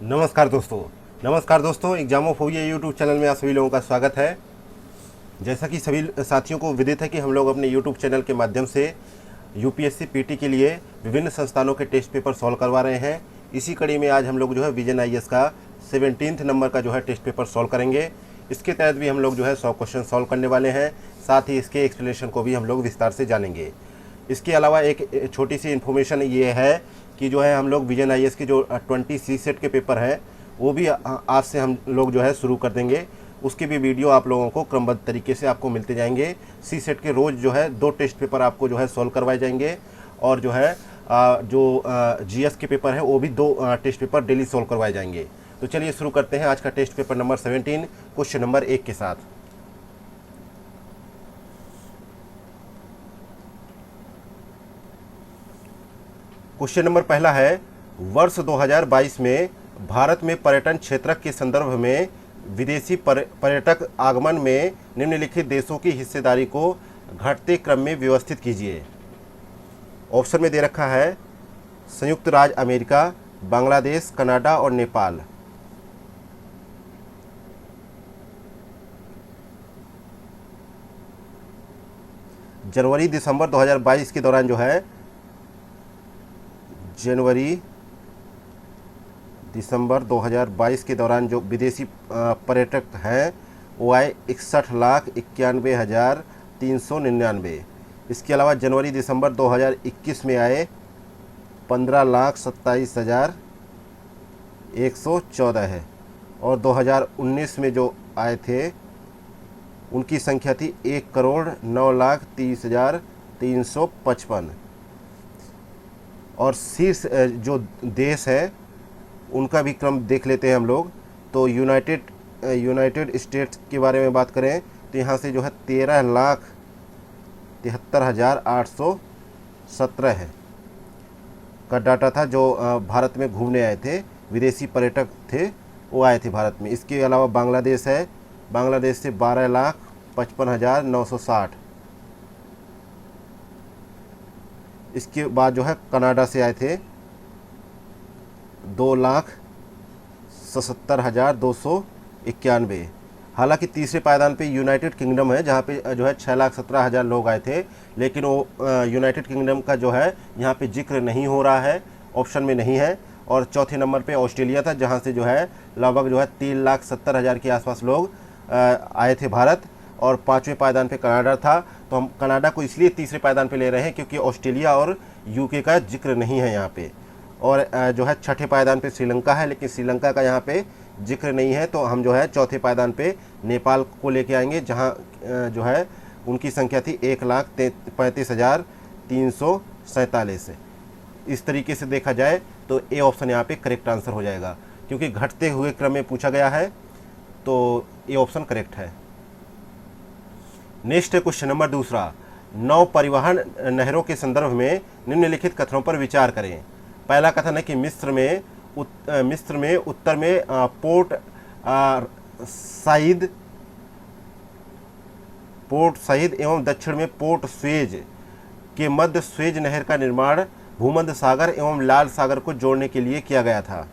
नमस्कार दोस्तों, एग्जामोफोबिया YouTube channel में आप सभी लोगों का स्वागत है। जैसा कि सभी साथियों को विदित है कि हम लोग अपने यूट्यूब चैनल के माध्यम से यूपीएससी पीटी के लिए विभिन्न संस्थानों के टेस्ट पेपर सॉल्व करवा रहे हैं। इसी कड़ी में आज हम लोग जो है विजन आईएएस का 17th नंबर का जो है टेस्ट पेपर सॉल्व करेंगे। इसके तहत भी हम लोग जो है 100 क्वेश्चन सॉल्व करने वाले हैं। साथ ही इसके एक्सप्लेनेशन को भी हम लोग विस्तार से जानेंगे। इसके अलावा एक छोटी सी इन्फॉर्मेशन ये है कि जो है हम लोग विजन आईएएस के जो 20 सी सेट के पेपर हैं वो भी आज से हम लोग जो है शुरू कर देंगे। उसकी भी वीडियो आप लोगों को क्रमबद्ध तरीके से आपको मिलते जाएंगे। सी सेट के रोज़ जो है 2 टेस्ट पेपर आपको जो है सॉल्व करवाए जाएंगे और जो है जो जीएस के पेपर है वो भी 2 टेस्ट पेपर डेली सॉल्व करवाए जाएंगे। तो चलिए शुरू करते हैं आज का test paper number 17 question number 1 के साथ। क्वेश्चन नंबर पहला है, वर्ष 2022 में भारत में पर्यटन क्षेत्र के संदर्भ में विदेशी पर्यटक आगमन में निम्नलिखित देशों की हिस्सेदारी को घटते क्रम में व्यवस्थित कीजिए। ऑप्शन में दे रखा है संयुक्त राज्य अमेरिका, बांग्लादेश, कनाडा और नेपाल। जनवरी दिसंबर 2022 के दौरान जो है जनवरी दिसंबर 2022 के दौरान जो विदेशी पर्यटक हैं वो आए 61,91,399। इसके अलावा जनवरी दिसंबर 2021 में आए 15,27,114 है और 2019 में जो आए थे उनकी संख्या थी 1,09,30,355। और शीर्ष जो देश है उनका भी क्रम देख लेते हैं हम लोग। तो यूनाइटेड स्टेट्स के बारे में बात करें तो यहाँ से जो है 13,73,817 है का डाटा था जो भारत में घूमने आए थे, विदेशी पर्यटक थे वो आए थे भारत में। इसके अलावा बांग्लादेश है, बांग्लादेश से 12,55,960। इसके बाद जो है कनाडा से आए थे 2,77,291। हालांकि तीसरे पायदान पे यूनाइटेड किंगडम है जहाँ पे जो है 6,17,000 लोग आए थे, लेकिन वो यूनाइटेड किंगडम का जो है यहाँ पे जिक्र नहीं हो रहा है, ऑप्शन में नहीं है। और चौथे नंबर पे ऑस्ट्रेलिया था जहाँ से जो है लगभग जो है 3,70,000 के आसपास लोग आए थे भारत। और पाँचवें पायदान पे कनाडा था। तो हम कनाडा को इसलिए तीसरे पायदान पे ले रहे हैं क्योंकि ऑस्ट्रेलिया और यूके का जिक्र नहीं है यहाँ पे। और जो है छठे पायदान पे श्रीलंका है, लेकिन श्रीलंका का यहाँ पे जिक्र नहीं है। तो हम जो है चौथे पायदान पे नेपाल को लेके आएंगे जहाँ जो है उनकी संख्या थी 1,35,347। इस तरीके से देखा जाए तो ए ऑप्शन यहाँ पे करेक्ट आंसर हो जाएगा, क्योंकि घटते हुए क्रम में पूछा गया है तो ए ऑप्शन करेक्ट है। नेक्स्ट है क्वेश्चन नंबर दूसरा, नौ परिवहन नहरों के संदर्भ में निम्नलिखित कथनों पर विचार करें। पहला कथन है कि मिस्र में उत्तर में पोर्ट साइद एवं दक्षिण में पोर्ट स्वेज के मध्य स्वेज नहर का निर्माण भूमध्य सागर एवं लाल सागर को जोड़ने के लिए किया गया था।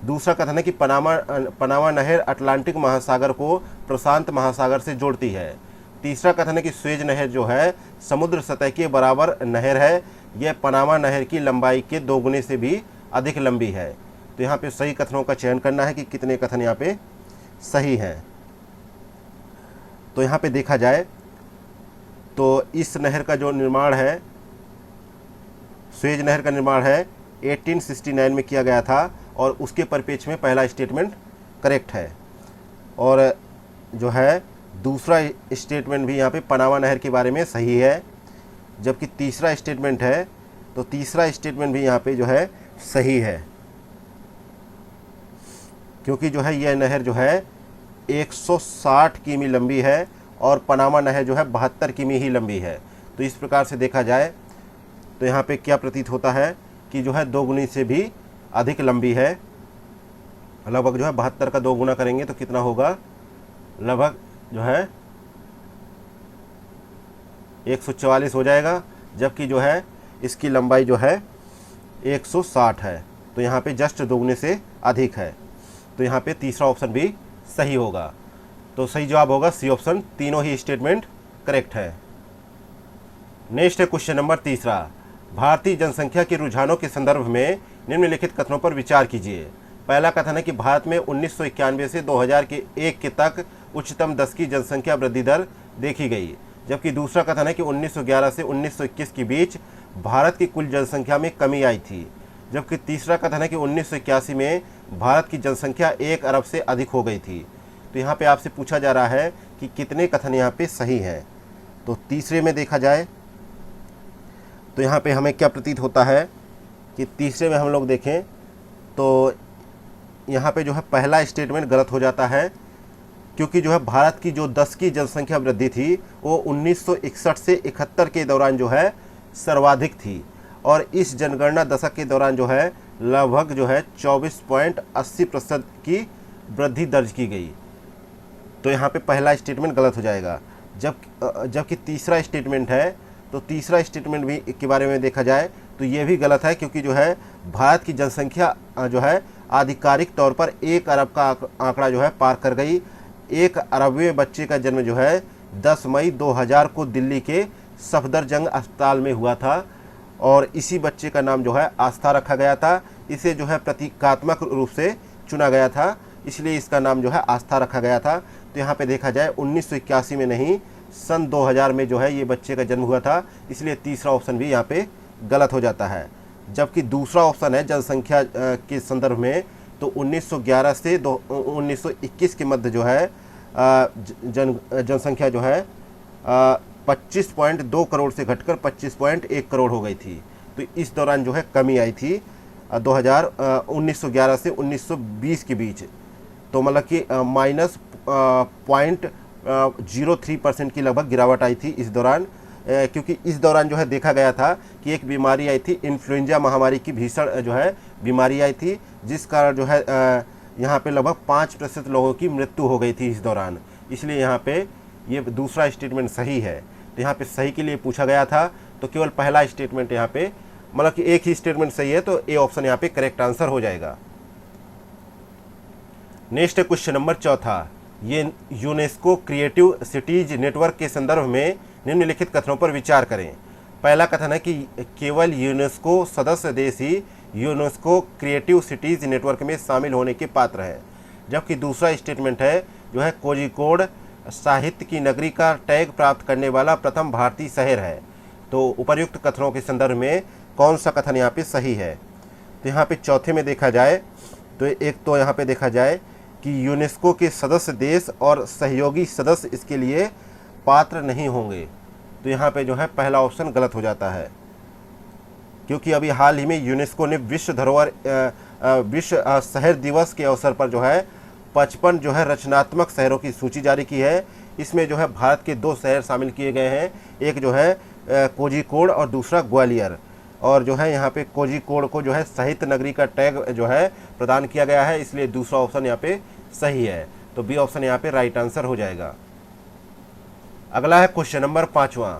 दूसरा कथन है कि पनामा नहर अटलांटिक महासागर को प्रशांत महासागर से जोड़ती है। तीसरा कथन है कि स्वेज नहर जो है समुद्र सतह के बराबर नहर है, यह पनामा नहर की लंबाई के 2 गुने से भी अधिक लंबी है। तो यहाँ पे सही कथनों का चयन करना है कि कितने कथन यहाँ पे सही हैं। तो यहाँ पे देखा जाए तो इस नहर का जो निर्माण है, स्वेज नहर का निर्माण है 1869 में किया गया था और उसके परिप्रेक्ष्य में पहला स्टेटमेंट करेक्ट है। और जो है दूसरा स्टेटमेंट भी यहाँ पे पनामा नहर के बारे में सही है, जबकि तीसरा स्टेटमेंट है तो तीसरा स्टेटमेंट भी यहाँ पे जो है सही है, क्योंकि जो है यह नहर जो है 160 किमी लंबी है और पनामा नहर जो है 72 किमी ही लंबी है। तो इस प्रकार से देखा जाए तो यहाँ पे क्या प्रतीत होता है कि जो है 2 गुनी से भी अधिक लंबी है। लगभग जो है 72 का 2 गुना करेंगे तो कितना होगा, लगभग जो है 144 हो जाएगा, जबकि जो है इसकी लंबाई जो है 160 है। तो यहाँ पे जस्ट दोगुने से अधिक है, तो यहाँ पे तीसरा ऑप्शन भी सही होगा। तो सही जवाब होगा सी ऑप्शन, तीनों ही स्टेटमेंट करेक्ट है। नेक्स्ट है क्वेश्चन नंबर तीसरा, भारतीय जनसंख्या के रुझानों के संदर्भ में निम्नलिखित कथनों पर विचार कीजिए। पहला कथन है कि भारत में 1991 से 2001 के तक उच्चतम 10 की जनसंख्या वृद्धि दर देखी गई, जबकि दूसरा कथन है कि 1911 से 1921 के बीच भारत की कुल जनसंख्या में कमी आई थी, जबकि तीसरा कथन है कि 1981 में भारत की जनसंख्या 1 अरब से अधिक हो गई थी। तो यहाँ पे आपसे पूछा जा रहा है कि कितने कथन यहाँ पे सही हैं। तो तीसरे में देखा जाए तो यहाँ पे हमें क्या प्रतीत होता है कि तीसरे में हम लोग देखें तो यहाँ पे जो है पहला स्टेटमेंट गलत हो जाता है, क्योंकि जो है भारत की जो 10 की जनसंख्या वृद्धि थी वो 1961 से 71 के दौरान जो है सर्वाधिक थी, और इस जनगणना दशक के दौरान जो है लगभग जो है 24.80% की वृद्धि दर्ज की गई। तो यहाँ पे पहला स्टेटमेंट गलत हो जाएगा। जबकि तीसरा स्टेटमेंट है, तो तीसरा स्टेटमेंट भी के बारे में देखा जाए तो ये भी गलत है, क्योंकि जो है भारत की जनसंख्या जो है आधिकारिक तौर पर 1 अरब का आंकड़ा जो है पार कर गई। 1 अरबवें बच्चे का जन्म जो है 10 मई 2000 को दिल्ली के सफदरजंग अस्पताल में हुआ था, और इसी बच्चे का नाम जो है आस्था रखा गया था। इसे जो है प्रतीकात्मक रूप से चुना गया था, इसलिए इसका नाम जो है आस्था रखा गया था। तो यहाँ पे देखा जाए 1981 में नहीं, सन 2000 में जो है ये बच्चे का जन्म हुआ था, इसलिए तीसरा ऑप्शन भी यहाँ पे गलत हो जाता है। जबकि दूसरा ऑप्शन है जनसंख्या के संदर्भ में, तो 1911 से 1921 के मध्य जो है जनसंख्या जो है 25.2 करोड़ से घटकर 25.1 करोड़ हो गई थी। तो इस दौरान जो है कमी आई थी 1911 से 1920 के बीच, तो मतलब कि -0.03% की लगभग गिरावट आई थी इस दौरान, क्योंकि इस दौरान जो है देखा गया था कि एक बीमारी आई थी, इन्फ्लुएंजा महामारी की भीषण जो है बीमारी आई थी, जिस कारण जो है यहाँ पे लगभग 5% लोगों की मृत्यु हो गई थी इस दौरान। इसलिए यहाँ पे ये दूसरा स्टेटमेंट सही है। तो यहाँ पे सही के लिए पूछा गया था, तो केवल पहला स्टेटमेंट यहाँ पे, मतलब कि एक ही स्टेटमेंट सही है, तो ए ऑप्शन यहाँ पे करेक्ट आंसर हो जाएगा। नेक्स्ट है क्वेश्चन नंबर चौथा, ये यूनेस्को क्रिएटिव सिटीज नेटवर्क के संदर्भ में निम्नलिखित कथनों पर विचार करें। पहला कथन है कि केवल यूनेस्को सदस्य देश ही यूनेस्को क्रिएटिव सिटीज नेटवर्क में शामिल होने के पात्र हैं, जबकि दूसरा स्टेटमेंट है जो है कोझिकोड साहित्य की नगरी का टैग प्राप्त करने वाला प्रथम भारतीय शहर है। तो उपर्युक्त कथनों के संदर्भ में कौन सा कथन यहाँ पे सही है? तो यहाँ पे चौथे में देखा जाए तो एक तो यहाँ पे देखा जाए कि यूनेस्को के सदस्य देश और सहयोगी सदस्य इसके लिए पात्र नहीं होंगे। तो यहाँ पे जो है पहला ऑप्शन गलत हो जाता है, क्योंकि अभी हाल ही में यूनेस्को ने विश्व शहर दिवस के अवसर पर जो है 55 जो है रचनात्मक शहरों की सूची जारी की है। इसमें जो है भारत के 2 शहर शामिल किए गए हैं, एक जो है कोझिकोड और दूसरा ग्वालियर, और जो है यहाँ पे कोझिकोड को जो है साहित्य नगरी का टैग जो है प्रदान किया गया है, इसलिए दूसरा ऑप्शन यहाँ पे सही है। तो बी ऑप्शन यहाँ पे राइट आंसर हो जाएगा। अगला है क्वेश्चन नंबर 5वां,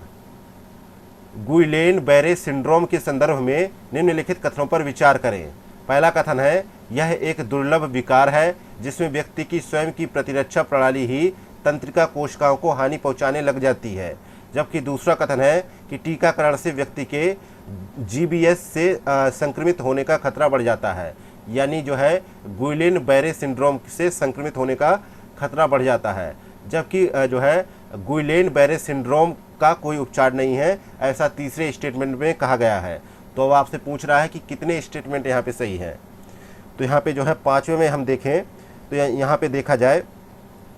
गुइलेन बैरे सिंड्रोम के संदर्भ में निम्नलिखित कथनों पर विचार करें। पहला कथन है यह एक दुर्लभ विकार है जिसमें व्यक्ति की स्वयं की प्रतिरक्षा प्रणाली ही तंत्रिका कोशिकाओं को हानि पहुंचाने लग जाती है, जबकि दूसरा कथन है कि टीकाकरण से व्यक्ति के जीबीएस से संक्रमित होने का खतरा बढ़ जाता है, यानी जो है गुइलेन बैरे सिंड्रोम से संक्रमित होने का खतरा बढ़ जाता है, जबकि जो है गुइलेन बैरे सिंड्रोम का कोई उपचार नहीं है, ऐसा तीसरे स्टेटमेंट में कहा गया है। तो अब आपसे पूछ रहा है कि कितने स्टेटमेंट यहाँ पे सही है। तो यहाँ पे जो है 5वें में हम देखें तो यहाँ पे देखा जाए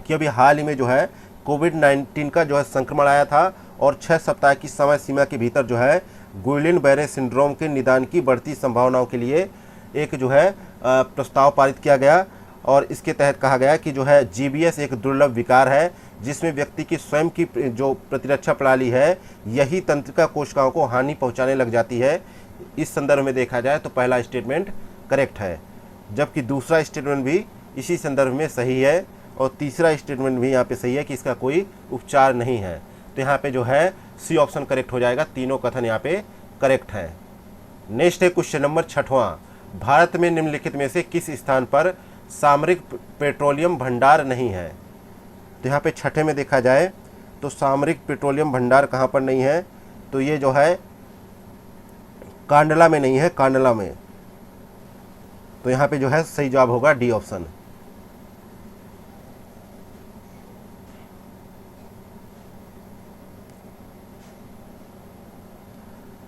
कि अभी हाल ही में जो है कोविड-19 का जो है संक्रमण आया था, और 6 सप्ताह की समय सीमा के भीतर जो है गुइलेन बैरे सिंड्रोम के निदान की बढ़ती संभावनाओं के लिए एक जो है प्रस्ताव पारित किया गया, और इसके तहत कहा गया कि जो है जीबीएस एक दुर्लभ विकार है जिसमें व्यक्ति की स्वयं की जो प्रतिरक्षा प्रणाली है यही तंत्रिका कोशिकाओं को हानि पहुंचाने लग जाती है। इस संदर्भ में देखा जाए तो पहला स्टेटमेंट करेक्ट है, जबकि दूसरा स्टेटमेंट भी इसी संदर्भ में सही है, और तीसरा स्टेटमेंट भी यहाँ पे सही है कि इसका कोई उपचार नहीं है। तो यहाँ पे जो है सी ऑप्शन करेक्ट हो जाएगा, तीनों कथन यहाँ पे करेक्ट है। नेक्स्ट है क्वेश्चन नंबर 6वां, भारत में निम्नलिखित में से किस स्थान पर सामरिक पेट्रोलियम भंडार नहीं है? तो यहाँ पे छठे में देखा जाए तो सामरिक पेट्रोलियम भंडार कहाँ पर नहीं है? तो ये जो है कांडला में नहीं है, कांडला में। तो यहाँ पे जो है सही जवाब होगा डी ऑप्शन।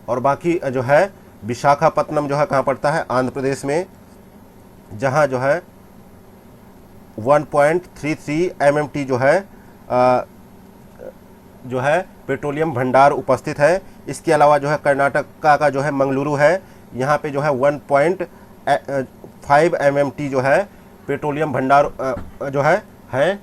और बाकी जो है विशाखापत्तनम जो है कहाँ पड़ता है? आंध्र प्रदेश में, जहाँ जो है 1.33 MMT जो है पेट्रोलियम भंडार उपस्थित है। इसके अलावा जो है कर्नाटका का जो है मंगलुरु है, यहाँ पे जो है 1.5 MMT जो है पेट्रोलियम भंडार जो है।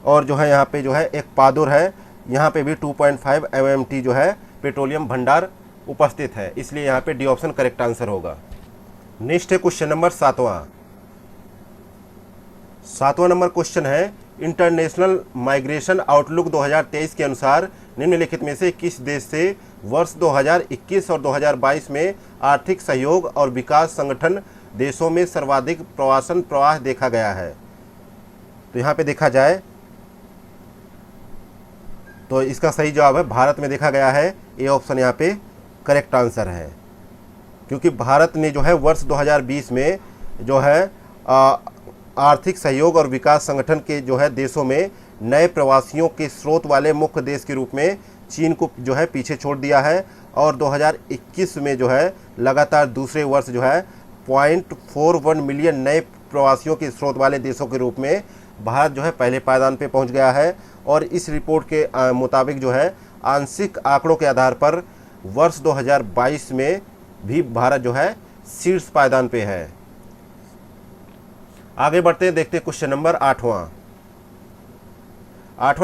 और जो है यहाँ पे जो है एक पादुर है, यहाँ पे भी 2.5 MMT जो है पेट्रोलियम भंडार उपस्थित है। इसलिए यहाँ पे डी ऑप्शन करेक्ट आंसर होगा। नेक्स्ट है क्वेश्चन नंबर 7वां नंबर क्वेश्चन है, इंटरनेशनल माइग्रेशन आउटलुक 2023 के अनुसार निम्नलिखित में से किस देश से वर्ष 2021 और 2022 में आर्थिक सहयोग और विकास संगठन देशों में सर्वाधिक प्रवासन प्रवाह देखा गया है? तो यहाँ पे देखा जाए तो इसका सही जवाब है भारत में देखा गया है। ए ऑप्शन यहाँ पे करेक्ट आंसर है, क्योंकि भारत ने जो है वर्ष 2020 में जो है आर्थिक सहयोग और विकास संगठन के जो है देशों में नए प्रवासियों के स्रोत वाले मुख्य देश के रूप में चीन को जो है पीछे छोड़ दिया है। और 2021 में जो है लगातार दूसरे वर्ष जो है 0.41 मिलियन नए प्रवासियों के स्रोत वाले देशों के रूप में भारत जो है पहले पायदान पे पहुंच गया है। और इस रिपोर्ट के मुताबिक जो है आंशिक आंकड़ों के आधार पर वर्ष 2022 में भी भारत जो है शीर्ष पायदान पे है। आगे बढ़ते हैं, देखते हैं क्वेश्चन नंबर 8वां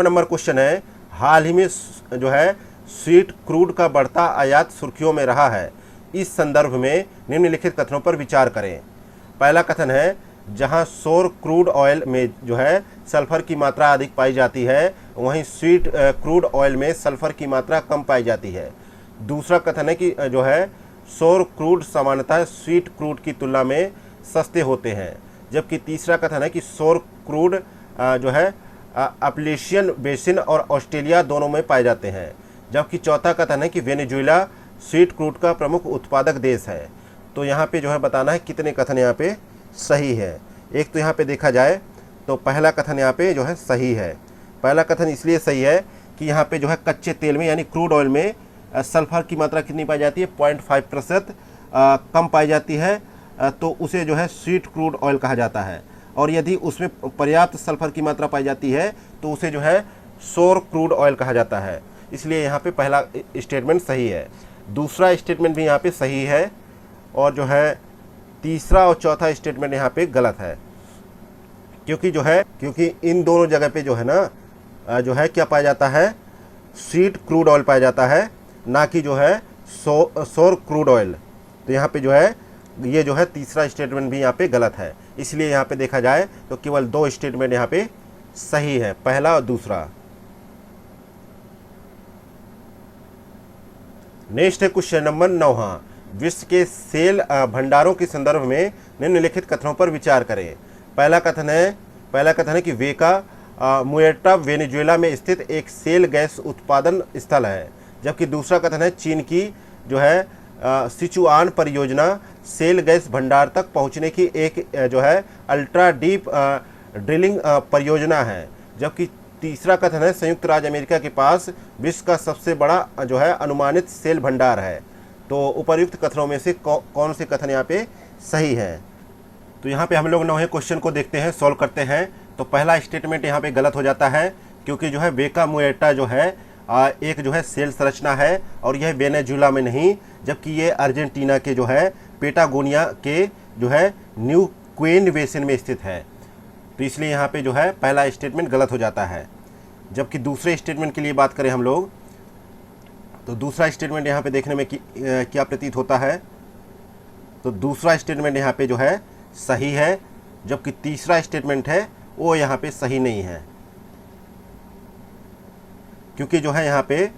नंबर क्वेश्चन है, हाल ही में जो है स्वीट क्रूड का बढ़ता आयात सुर्खियों में रहा है। इस संदर्भ में निम्नलिखित कथनों पर विचार करें। पहला कथन है, जहां सौर क्रूड ऑयल में जो है सल्फर की मात्रा अधिक पाई जाती है, वहीं स्वीट क्रूड ऑयल में सल्फर की मात्रा कम पाई जाती है। दूसरा कथन है कि जो है सौर क्रूड सामान्यतः स्वीट क्रूड की तुलना में सस्ते होते हैं। जबकि तीसरा कथन है कि सौर क्रूड जो है अपलेशियन बेसिन और ऑस्ट्रेलिया दोनों में पाए जाते हैं। जबकि चौथा कथन है कि वेनेजुएला स्वीट क्रूड का प्रमुख उत्पादक देश है। तो यहाँ पे जो है बताना है कितने कथन यहाँ पे सही है। एक तो यहाँ पे देखा जाए तो पहला कथन यहाँ पे जो है सही है। पहला कथन इसलिए सही है कि यहाँ पे जो है कच्चे तेल में यानी क्रूड ऑयल में सल्फर की मात्रा कितनी पाई जाती है? 0.5% कम पाई जाती है, तो उसे जो है स्वीट क्रूड ऑयल कहा जाता है। और यदि उसमें पर्याप्त सल्फर की मात्रा पाई जाती है तो उसे जो है सौर क्रूड ऑयल कहा जाता है। इसलिए यहाँ पे पहला स्टेटमेंट सही है। दूसरा स्टेटमेंट भी यहाँ पे सही है, और जो है तीसरा और चौथा स्टेटमेंट यहाँ पे गलत है, क्योंकि इन दोनों जगह पे जो है ना जो है क्या पाया जाता है? स्वीट क्रूड ऑयल पाया जाता है, ना कि जो है सौर क्रूड ऑयल। तो यहाँ पे जो है ये जो है तीसरा स्टेटमेंट भी यहाँ पे गलत है। इसलिए यहाँ पे देखा जाए तो केवल दो स्टेटमेंट यहाँ पे सही है, पहला और दूसरा। नेक्स्ट है क्वेश्चन नंबर 9। विश्व के सेल भंडारों के संदर्भ में निम्नलिखित कथनों पर विचार करें। पहला कथन है कि वेका मुएर्टा वेनेजुएला में स्थित एक सेल गैस उत्पादन स्थल है। जबकि दूसरा कथन है चीन की जो है सिचुआन परियोजना सेल गैस भंडार तक पहुंचने की एक जो है अल्ट्रा डीप ड्रिलिंग परियोजना है। जबकि तीसरा कथन है संयुक्त राज्य अमेरिका के पास विश्व का सबसे बड़ा जो है अनुमानित सेल भंडार है। तो उपर्युक्त कथनों में से कौन से कथन यहाँ पे सही है? तो यहाँ पे हम लोग 9वें क्वेश्चन को देखते हैं, सॉल्व करते हैं। तो पहला स्टेटमेंट यहाँ पे गलत हो जाता है, क्योंकि जो है वेका मुएर्टा जो है एक जो है सेल संरचना है, और यह वेनेजुएला में नहीं, जबकि ये अर्जेंटीना के जो है पेटागोनिया के जो है न्यू क्वेन बेसिन में स्थित है। तो इसलिए यहाँ पे जो है पहला स्टेटमेंट गलत हो जाता है। जबकि दूसरे स्टेटमेंट के लिए बात करें हम लोग, तो दूसरा स्टेटमेंट यहाँ पे देखने में क्या प्रतीत होता है? तो दूसरा स्टेटमेंट यहाँ पे जो है सही है, जबकि तीसरा स्टेटमेंट है वो यहाँ पे सही नहीं है, क्योंकि जो है यहाँ पे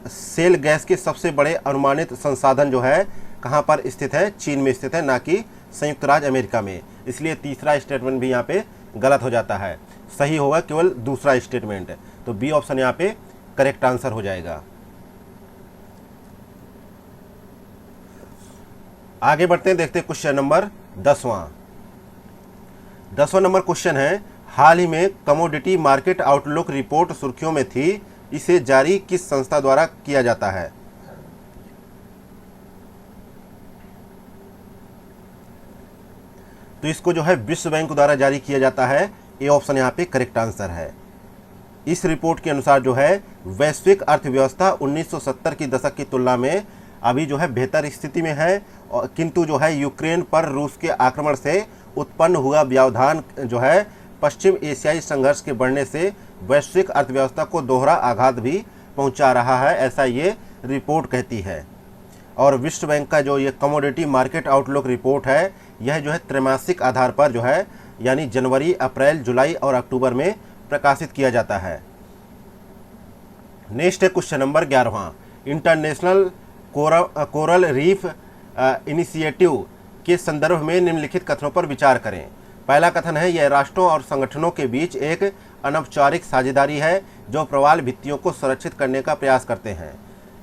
सेल गैस के सबसे बड़े अनुमानित संसाधन जो है कहाँ पर स्थित है? चीन में स्थित है, ना कि संयुक्त राज्य अमेरिका में। इसलिए तीसरा स्टेटमेंट भी यहाँ पे गलत हो जाता है, सही होगा केवल दूसरा स्टेटमेंट। तो बी ऑप्शन यहाँ पे करेक्ट आंसर हो जाएगा। आगे बढ़ते हैं, देखते हैं क्वेश्चन नंबर 10वां नंबर क्वेश्चन है, हाल ही में कमोडिटी मार्केट आउटलुक रिपोर्ट सुर्खियों में थी, इसे जारी किस संस्था द्वारा किया जाता है? तो इसको जो है विश्व बैंक द्वारा जारी किया जाता है। ए ऑप्शन यहाँ पे करेक्ट आंसर है। इस रिपोर्ट के अनुसार जो है वैश्विक अर्थव्यवस्था 1970 की दशक की तुलना में अभी जो है बेहतर स्थिति में है, किंतु जो है यूक्रेन पर रूस के आक्रमण से उत्पन्न हुआ व्यवधान जो है पश्चिम एशियाई संघर्ष के बढ़ने से वैश्विक अर्थव्यवस्था को दोहरा आघात भी पहुंचा रहा है, ऐसा ये रिपोर्ट कहती है। और विश्व बैंक का जो ये कमोडिटी मार्केट आउटलुक रिपोर्ट है, यह जो है त्रैमासिक आधार पर जो है यानी जनवरी, अप्रैल, जुलाई और अक्टूबर में प्रकाशित किया जाता है। नेक्स्ट है क्वेश्चन नंबर 11वां, इंटरनेशनल कोरल रीफ इनिशिएटिव के संदर्भ में निम्नलिखित कथनों पर विचार करें। पहला कथन है, यह राष्ट्रों और संगठनों के बीच एक अनौपचारिक साझेदारी है जो प्रवाल भित्तियों को सुरक्षित करने का प्रयास करते हैं।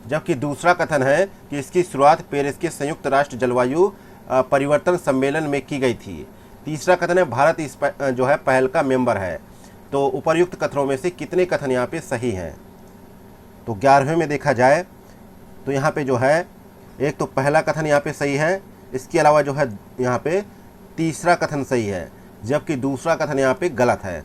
जबकि दूसरा कथन है कि इसकी शुरुआत पेरिस के संयुक्त राष्ट्र जलवायु परिवर्तन सम्मेलन में की गई थी। तीसरा कथन है, भारत इस जो है पहल का मेंबर है। तो उपर्युक्त कथनों में से कितने कथन यहाँ पे सही हैं? तो 11वें में देखा जाए तो यहाँ पे जो है एक तो पहला कथन यहाँ पे सही है, इसके अलावा जो है यहाँ पे तीसरा कथन सही है, जबकि दूसरा कथन यहाँ पे गलत है।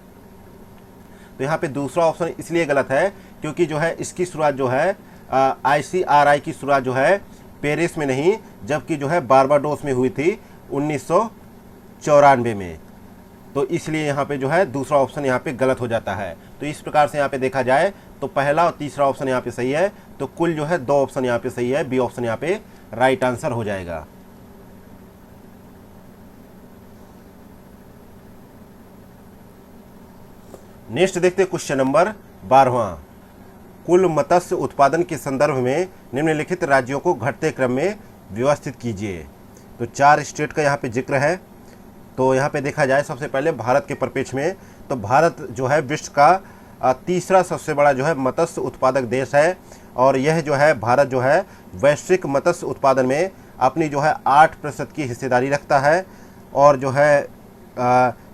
तो यहाँ पे दूसरा ऑप्शन इसलिए गलत है क्योंकि जो है इसकी शुरुआत जो है ICRI की शुरुआत जो है पेरिस में नहीं, जबकि जो है बारबाडोस में हुई थी 1994 में। तो इसलिए यहाँ पे जो है दूसरा ऑप्शन यहाँ पे गलत हो जाता है। तो इस प्रकार से यहाँ पे देखा जाए तो पहला और तीसरा ऑप्शन यहाँ पे सही है, तो कुल जो है 2 ऑप्शन यहाँ पे सही है। बी ऑप्शन यहाँ पे राइट आंसर हो जाएगा। नेक्स्ट देखते हैं क्वेश्चन नंबर 12वां, कुल मत्स्य उत्पादन के संदर्भ में निम्नलिखित राज्यों को घटते क्रम में व्यवस्थित कीजिए। तो 4 स्टेट का यहाँ पे जिक्र है। तो यहाँ पे देखा जाए सबसे पहले भारत के परिप्रेक्ष्य में, तो भारत जो है विश्व का तीसरा सबसे बड़ा जो है मत्स्य उत्पादक देश है, और यह जो है भारत जो है वैश्विक मत्स्य उत्पादन में अपनी जो है 8% की हिस्सेदारी रखता है, और जो है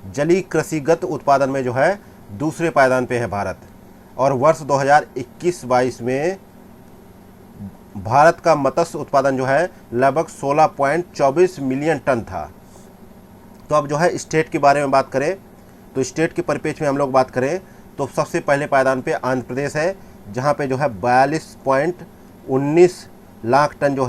जलीय कृषिगत उत्पादन में जो है दूसरे पायदान पे है भारत। और वर्ष 2021-22 में भारत का मत्स्य उत्पादन जो है लगभग 16.24 मिलियन टन था। तो अब जो है स्टेट के बारे में बात करें, तो स्टेट के परिप्रेक्ष्य में हम लोग बात करें तो सबसे पहले पायदान पे आंध्र प्रदेश है, जहाँ पे जो है 42.19 लाख टन जो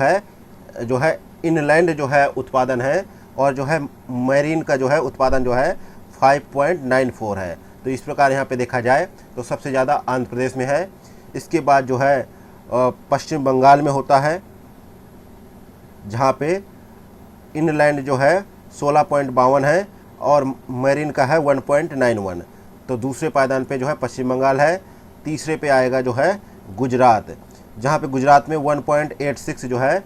है इनलैंड जो है उत्पादन है, और जो है मैरीन का जो है उत्पादन जो है 5.94 है। तो इस प्रकार यहाँ पे देखा जाए तो सबसे ज़्यादा आंध्र प्रदेश में है। इसके बाद जो है पश्चिम बंगाल में होता है, जहाँ पे इनलैंड जो है 16.52 है और मैरीन का है 1.91। तो दूसरे पायदान पे जो है पश्चिम बंगाल है। तीसरे पे आएगा जो है गुजरात, जहाँ पे गुजरात में 1.86 जो है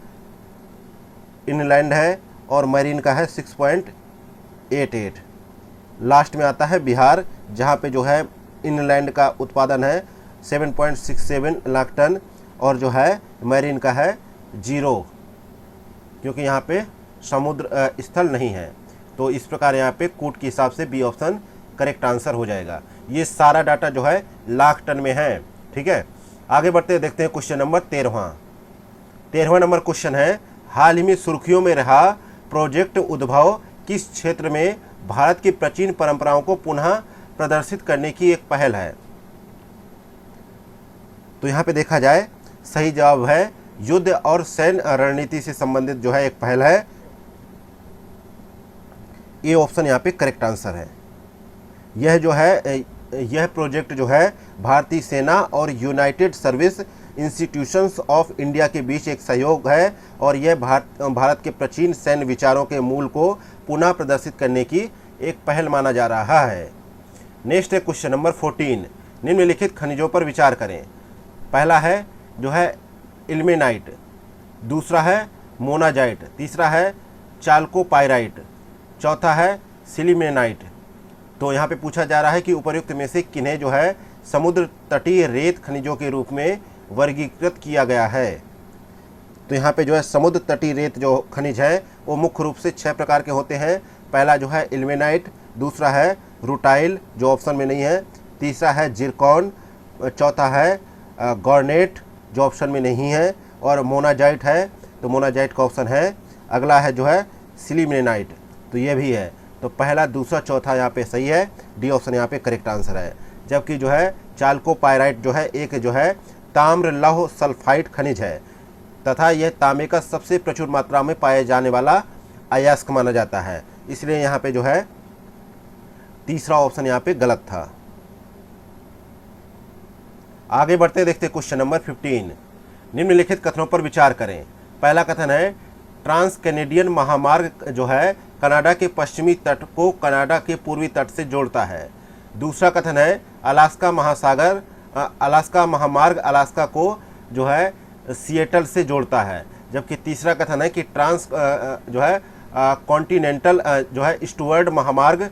इनलैंड है और मैरीन का है 6.88। लास्ट में आता है बिहार, जहाँ पे जो है इनलैंड का उत्पादन है 7.67 लाख टन और जो है मैरीन का है 0, क्योंकि यहाँ पे समुद्र स्थल नहीं है। तो इस प्रकार यहाँ पे कूट के हिसाब से बी ऑप्शन करेक्ट आंसर हो जाएगा। ये सारा डाटा जो है लाख टन में है। ठीक है, आगे बढ़ते देखते हैं क्वेश्चन नंबर 13वां नंबर क्वेश्चन है, हाल ही में सुर्खियों में रहा प्रोजेक्ट उद्भव किस क्षेत्र में भारत की प्राचीन परंपराओं को पुनः प्रदर्शित करने की एक पहल है? तो यहाँ पे देखा जाए सही जवाब है युद्ध और सैन्य रणनीति से संबंधित जो है एक पहल है। ये ऑप्शन यहाँ पे करेक्ट आंसर है। यह जो है यह प्रोजेक्ट जो है भारतीय सेना और United service institutions of India के बीच एक सहयोग है, और यह भारत के प्राचीन सैन्य विचारों के मूल को पुनः प्रदर्शित करने की एक पहल माना जा रहा है। नेक्स्ट है क्वेश्चन नंबर 14, निम्नलिखित खनिजों पर विचार करें। पहला है जो है इल्मेनाइट, दूसरा है मोनाजाइट, तीसरा है चाल्कोपाइराइट, चौथा है सिलीमेनाइट। तो यहाँ पे पूछा जा रहा है कि उपर्युक्त में से किन्हें जो है समुद्र तटीय रेत खनिजों के रूप में वर्गीकृत किया गया है। तो यहाँ पे जो है समुद्र तटीय रेत जो खनिज है वो मुख्य रूप से 6 प्रकार के होते हैं। पहला जो है इल्मेनाइट, दूसरा है रूटाइल जो ऑप्शन में नहीं है, तीसरा है जिरकॉन, चौथा है गॉर्नेट जो ऑप्शन में नहीं है, और मोनाजाइट है तो मोनाजाइट का ऑप्शन है। अगला है जो है सिलीमेनाइट, तो ये भी है। तो पहला, दूसरा, चौथा यहाँ पे सही है, डी ऑप्शन यहाँ पे करेक्ट आंसर है। जबकि जो है चाल्कोपाइराइट जो है एक जो है ताम्र लौह सल्फाइड खनिज है तथा यह तांबे का सबसे प्रचुर मात्रा में पाए जाने वाला अयस्क माना जाता है, इसलिए यहाँ पे जो है तीसरा ऑप्शन यहाँ पे गलत था। आगे बढ़ते देखते क्वेश्चन नंबर 15। निम्नलिखित कथनों पर विचार करें। पहला कथन है ट्रांस कैनेडियन महामार्ग जो है कनाडा के पश्चिमी तट को कनाडा के पूर्वी तट से जोड़ता है। दूसरा कथन है अलास्का महामार्ग अलास्का को जो है सिएटल से जोड़ता है। जबकि तीसरा कथन है कि ट्रांस जो है कॉन्टिनेंटल जो है स्टुअर्ड महामार्ग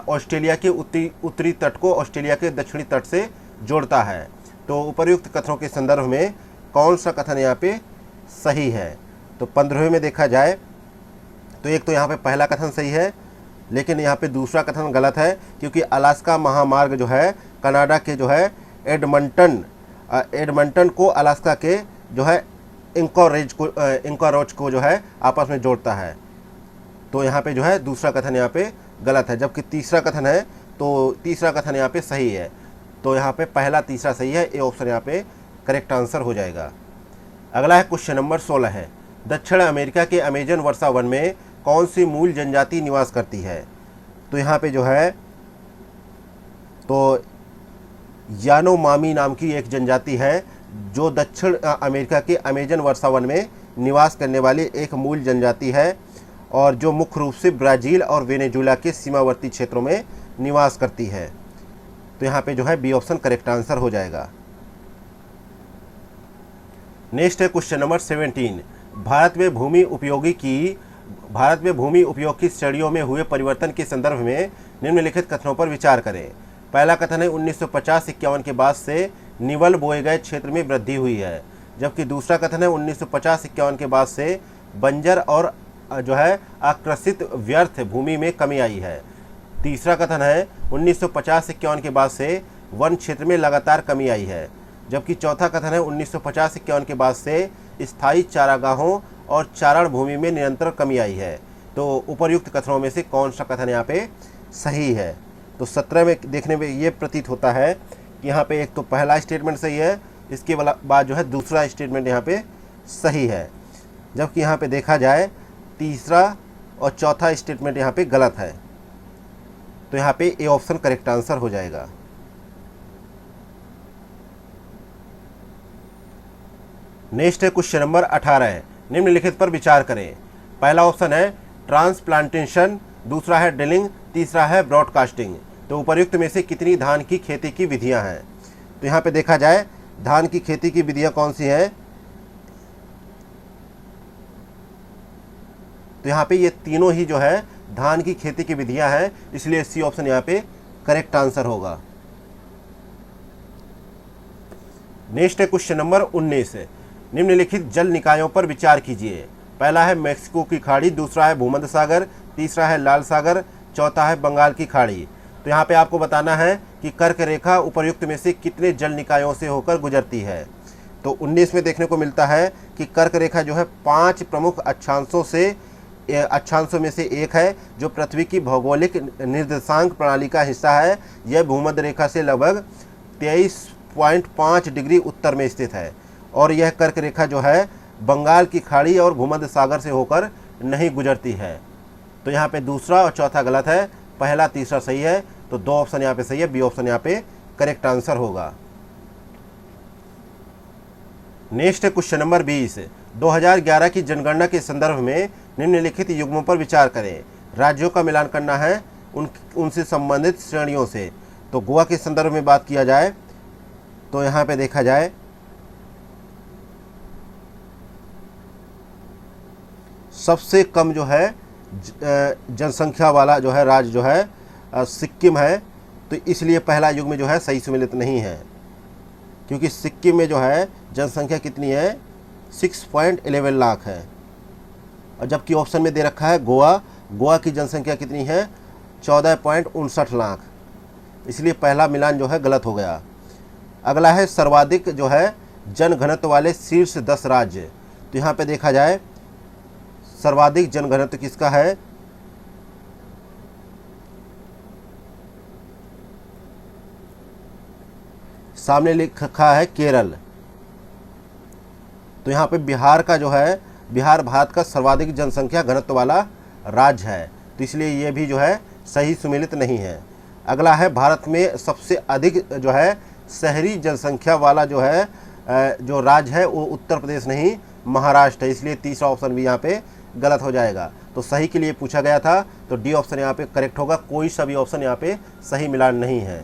ऑस्ट्रेलिया के उत्तरी तट को ऑस्ट्रेलिया के दक्षिणी तट से जोड़ता है। तो उपर्युक्त कथनों के संदर्भ में कौन सा कथन यहाँ पे सही है? तो 15वें में देखा जाए तो एक तो यहाँ पे पहला कथन सही है, लेकिन यहाँ पे दूसरा कथन गलत है, क्योंकि अलास्का महामार्ग जो है कनाडा के जो है एडमंटन को अलास्का के जो है इंकोरोच को जो है आपस में जोड़ता है। तो यहाँ पे जो है दूसरा कथन यहाँ पे गलत है। जबकि तीसरा कथन है तो तीसरा कथन यहाँ पे सही है। तो यहाँ पे पहला तीसरा सही है, ए ऑप्शन यहाँ पे करेक्ट आंसर हो जाएगा। अगला है क्वेश्चन नंबर 16 है। दक्षिण अमेरिका के अमेजन वर्षा वन में कौन सी मूल जनजाति निवास करती है? तो यहाँ पे जो है तो यानोमामी नाम की एक जनजाति है जो दक्षिण अमेरिका के अमेजन वर्षा वन में निवास करने वाली एक मूल जनजाति है और जो मुख्य रूप से ब्राज़ील और वेनेजुएला के सीमावर्ती क्षेत्रों में निवास करती है। तो यहाँ पे जो है बी ऑप्शन करेक्ट आंसर हो जाएगा। नेक्स्ट है क्वेश्चन नंबर 17। भारत में भूमि उपयोग की श्रेणियों में हुए परिवर्तन के संदर्भ में निम्नलिखित कथनों पर विचार करें। पहला कथन है 1950-51 के बाद से निवल बोए गए क्षेत्र में वृद्धि हुई है। जबकि दूसरा कथन है 1950-51 के बाद से बंजर और जो है आकृषित व्यर्थ भूमि में कमी आई है। तीसरा कथन है 1950-51 के बाद से वन क्षेत्र में लगातार कमी आई है। जबकि चौथा कथन है 1950-51 के बाद से स्थायी चारागाहों और चारण भूमि में निरंतर कमी आई है। तो उपर्युक्त कथनों में से कौन सा कथन यहाँ पे सही है? तो 17 में देखने में ये प्रतीत होता है कि यहाँ पे एक तो पहला स्टेटमेंट सही है, इसके बाद जो है दूसरा स्टेटमेंट यहाँ पे सही है। जबकि यहाँ पे देखा जाए तीसरा और चौथा स्टेटमेंट यहाँ पे गलत है। तो यहाँ पे ए ऑप्शन करेक्ट आंसर हो जाएगा। नेक्स्ट है क्वेश्चन नंबर 18 है। निम्नलिखित पर विचार करें। पहला ऑप्शन है ट्रांसप्लांटेशन, दूसरा है ड्रिलिंग, तीसरा है ब्रॉडकास्टिंग। तो उपर्युक्त में से कितनी धान की खेती की विधियां हैं? तो यहाँ पे देखा जाए धान की खेती की विधियां कौन सी हैं? तो यहाँ पे ये तीनों ही जो है धान की खेती की विधियां हैं, इसलिए सी ऑप्शन यहाँ पे करेक्ट आंसर होगा। नेक्स्ट है क्वेश्चन नंबर 19। निम्नलिखित जल निकायों पर विचार कीजिए। पहला है मैक्सिको की खाड़ी, दूसरा है भूमध्य सागर, तीसरा है लाल सागर, चौथा है बंगाल की खाड़ी। तो यहाँ पे आपको बताना है कि कर्क रेखा उपर्युक्त में से कितने जल निकायों से होकर गुजरती है। तो 19 में देखने को मिलता है कि कर्क रेखा जो है 5 प्रमुख अक्षांशों में से एक है जो पृथ्वी की भौगोलिक निर्देशांक प्रणाली का हिस्सा है। यह भूमध्य रेखा से लगभग 23.5 डिग्री उत्तर में स्थित है और यह कर्क रेखा जो है बंगाल की खाड़ी और भूमध्य सागर से होकर नहीं गुजरती है। तो यहाँ पे दूसरा और चौथा गलत है, पहला तीसरा सही है। तो दो ऑप्शन यहाँ पे सही है, बी ऑप्शन यहाँ पे करेक्ट आंसर होगा। नेक्स्ट है क्वेश्चन नंबर 20। 2011 की जनगणना के संदर्भ में निम्नलिखित युग्मों पर विचार करें। राज्यों का मिलान करना है उनसे संबंधित श्रेणियों से। तो गोवा के संदर्भ में बात किया जाए तो यहाँ पे देखा जाए सबसे कम जो है जनसंख्या वाला जो है राज्य जो है सिक्किम है, तो इसलिए पहला युग्म जो है सही सम्मिलित नहीं है, क्योंकि सिक्किम में जो है जनसंख्या कितनी है 6.11 लाख है। और जबकि ऑप्शन में दे रखा है गोवा, गोवा की जनसंख्या कितनी है 14.59 लाख, इसलिए पहला मिलान जो है गलत हो गया। अगला है सर्वाधिक जो है जनघनत्व वाले शीर्ष 10 राज्य। तो यहाँ पे देखा जाए सर्वाधिक जनघनत्व किसका है, सामने लिखा है केरल। तो यहाँ पे बिहार का जो है, बिहार भारत का सर्वाधिक जनसंख्या घनत्व वाला राज्य है, तो इसलिए ये भी जो है सही सुमेलित नहीं है। अगला है भारत में सबसे अधिक जो है शहरी जनसंख्या वाला जो है जो राज्य है वो उत्तर प्रदेश नहीं महाराष्ट्र है, इसलिए तीसरा ऑप्शन भी यहाँ पे गलत हो जाएगा। तो सही के लिए पूछा गया था, तो डी ऑप्शन यहाँ पे करेक्ट होगा, कोई सा भी ऑप्शन यहाँ पे सही मिलान नहीं है।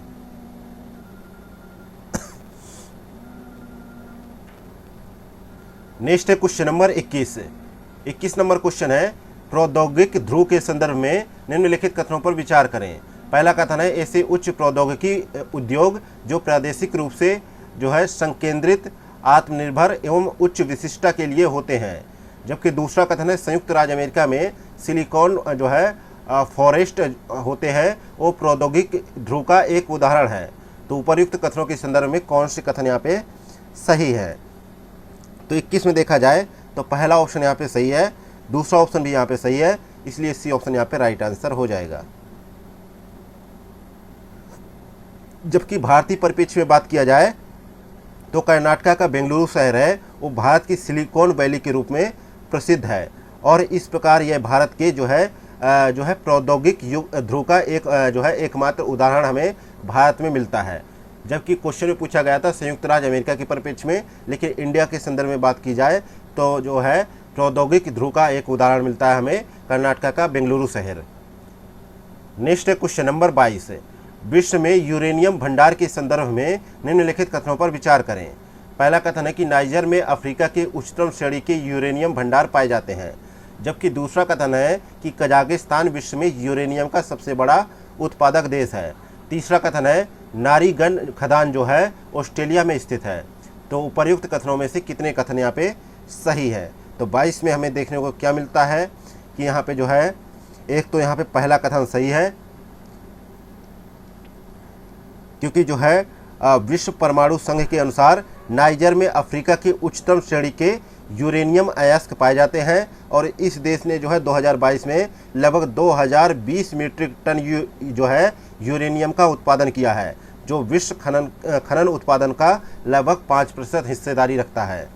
नेक्स्ट है क्वेश्चन नंबर 21 नंबर क्वेश्चन है प्रौद्योगिक ध्रुव के संदर्भ में निम्नलिखित कथनों पर विचार करें। पहला कथन है ऐसे उच्च प्रौद्योगिकी उद्योग जो प्रादेशिक रूप से जो है संकेंद्रित, आत्मनिर्भर एवं उच्च विशिष्टता के लिए होते हैं। जबकि दूसरा कथन है संयुक्त राज्य अमेरिका में सिलिकॉन जो है फॉरेस्ट होते हैं, वो प्रौद्योगिक ध्रुव का एक उदाहरण है। तो उपर्युक्त कथनों के संदर्भ में कौन से कथन यहाँ पे सही है। तो 21 में देखा जाए तो पहला ऑप्शन यहाँ पे सही है, दूसरा ऑप्शन भी यहाँ पे सही है, इसलिए सी ऑप्शन यहाँ पे राइट आंसर हो जाएगा। जबकि भारतीय परिप्रेक्ष्य में बात किया जाए तो कर्नाटक का बेंगलुरु शहर है वो भारत की सिलिकॉन वैली के रूप में प्रसिद्ध है, और इस प्रकार यह भारत के जो है प्रौद्योगिक ध्रुव का एक जो है एकमात्र उदाहरण हमें भारत में मिलता है। जबकि क्वेश्चन में पूछा गया था संयुक्त राज्य अमेरिका के परिप्रेक्ष्य में, लेकिन इंडिया के संदर्भ में बात की जाए तो जो है प्रौद्योगिक ध्रुव का एक उदाहरण मिलता है हमें कर्नाटक का बेंगलुरु शहर। नेक्स्ट है क्वेश्चन नंबर 22। विश्व में यूरेनियम भंडार के संदर्भ में निम्नलिखित कथनों पर विचार करें। पहला कथन है कि नाइजर में अफ्रीका के उच्चतम श्रेणी के यूरेनियम भंडार पाए जाते हैं। जबकि दूसरा कथन है कि कजाकिस्तान विश्व में यूरेनियम का सबसे बड़ा उत्पादक देश है। तीसरा कथन है नारीगन खदान जो है ऑस्ट्रेलिया में स्थित है। तो उपर्युक्त कथनों में से कितने कथन यहाँ पे सही है। तो 22 में हमें देखने को क्या मिलता है कि यहाँ पे जो है एक तो यहाँ पे पहला कथन सही है, क्योंकि जो है विश्व परमाणु संघ के अनुसार नाइजर में अफ्रीका के उच्चतम श्रेणी के यूरेनियम अयस्क पाए जाते हैं, और इस देश ने जो है 2022 में लगभग 2020 मीट्रिक टन जो है यूरेनियम का उत्पादन किया है, जो विश्व खनन उत्पादन का लगभग 5% हिस्सेदारी रखता है।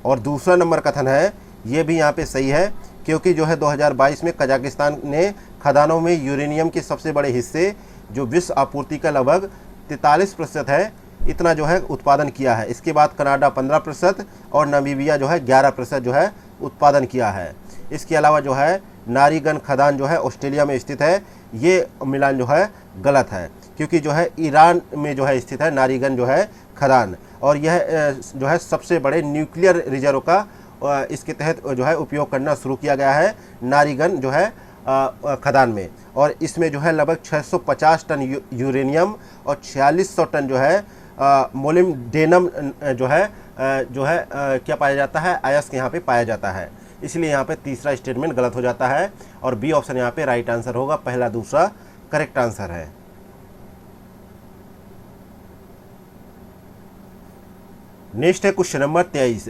और दूसरा नंबर कथन है ये भी यहाँ पे सही है, क्योंकि जो है 2022 में कजाकिस्तान ने खदानों में यूरेनियम के सबसे बड़े हिस्से जो विश्व आपूर्ति का लगभग 43% है इतना जो है उत्पादन किया है। इसके बाद कनाडा 15% और नामीबिया जो है 11% जो है उत्पादन किया है। इसके अलावा जो है नारीगन खदान जो है ऑस्ट्रेलिया में स्थित है, ये मिलान जो है गलत है, क्योंकि जो है ईरान में जो है स्थित है नारीगन जो है खदान, और यह जो है सबसे बड़े न्यूक्लियर रिजर्व का इसके तहत जो है उपयोग करना शुरू किया गया है नारीगन जो है खदान में, और इसमें जो है लगभग 650 टन यूरेनियम और 4600 टन जो है मोलिब्डेनम जो है क्या पाया जाता है अयस्क यहाँ पे पाया जाता है। इसलिए यहाँ पे तीसरा स्टेटमेंट गलत हो जाता है, और बी ऑप्शन यहाँ पे राइट आंसर होगा, पहला दूसरा करेक्ट आंसर है। नेक्स्ट है क्वेश्चन नंबर 23।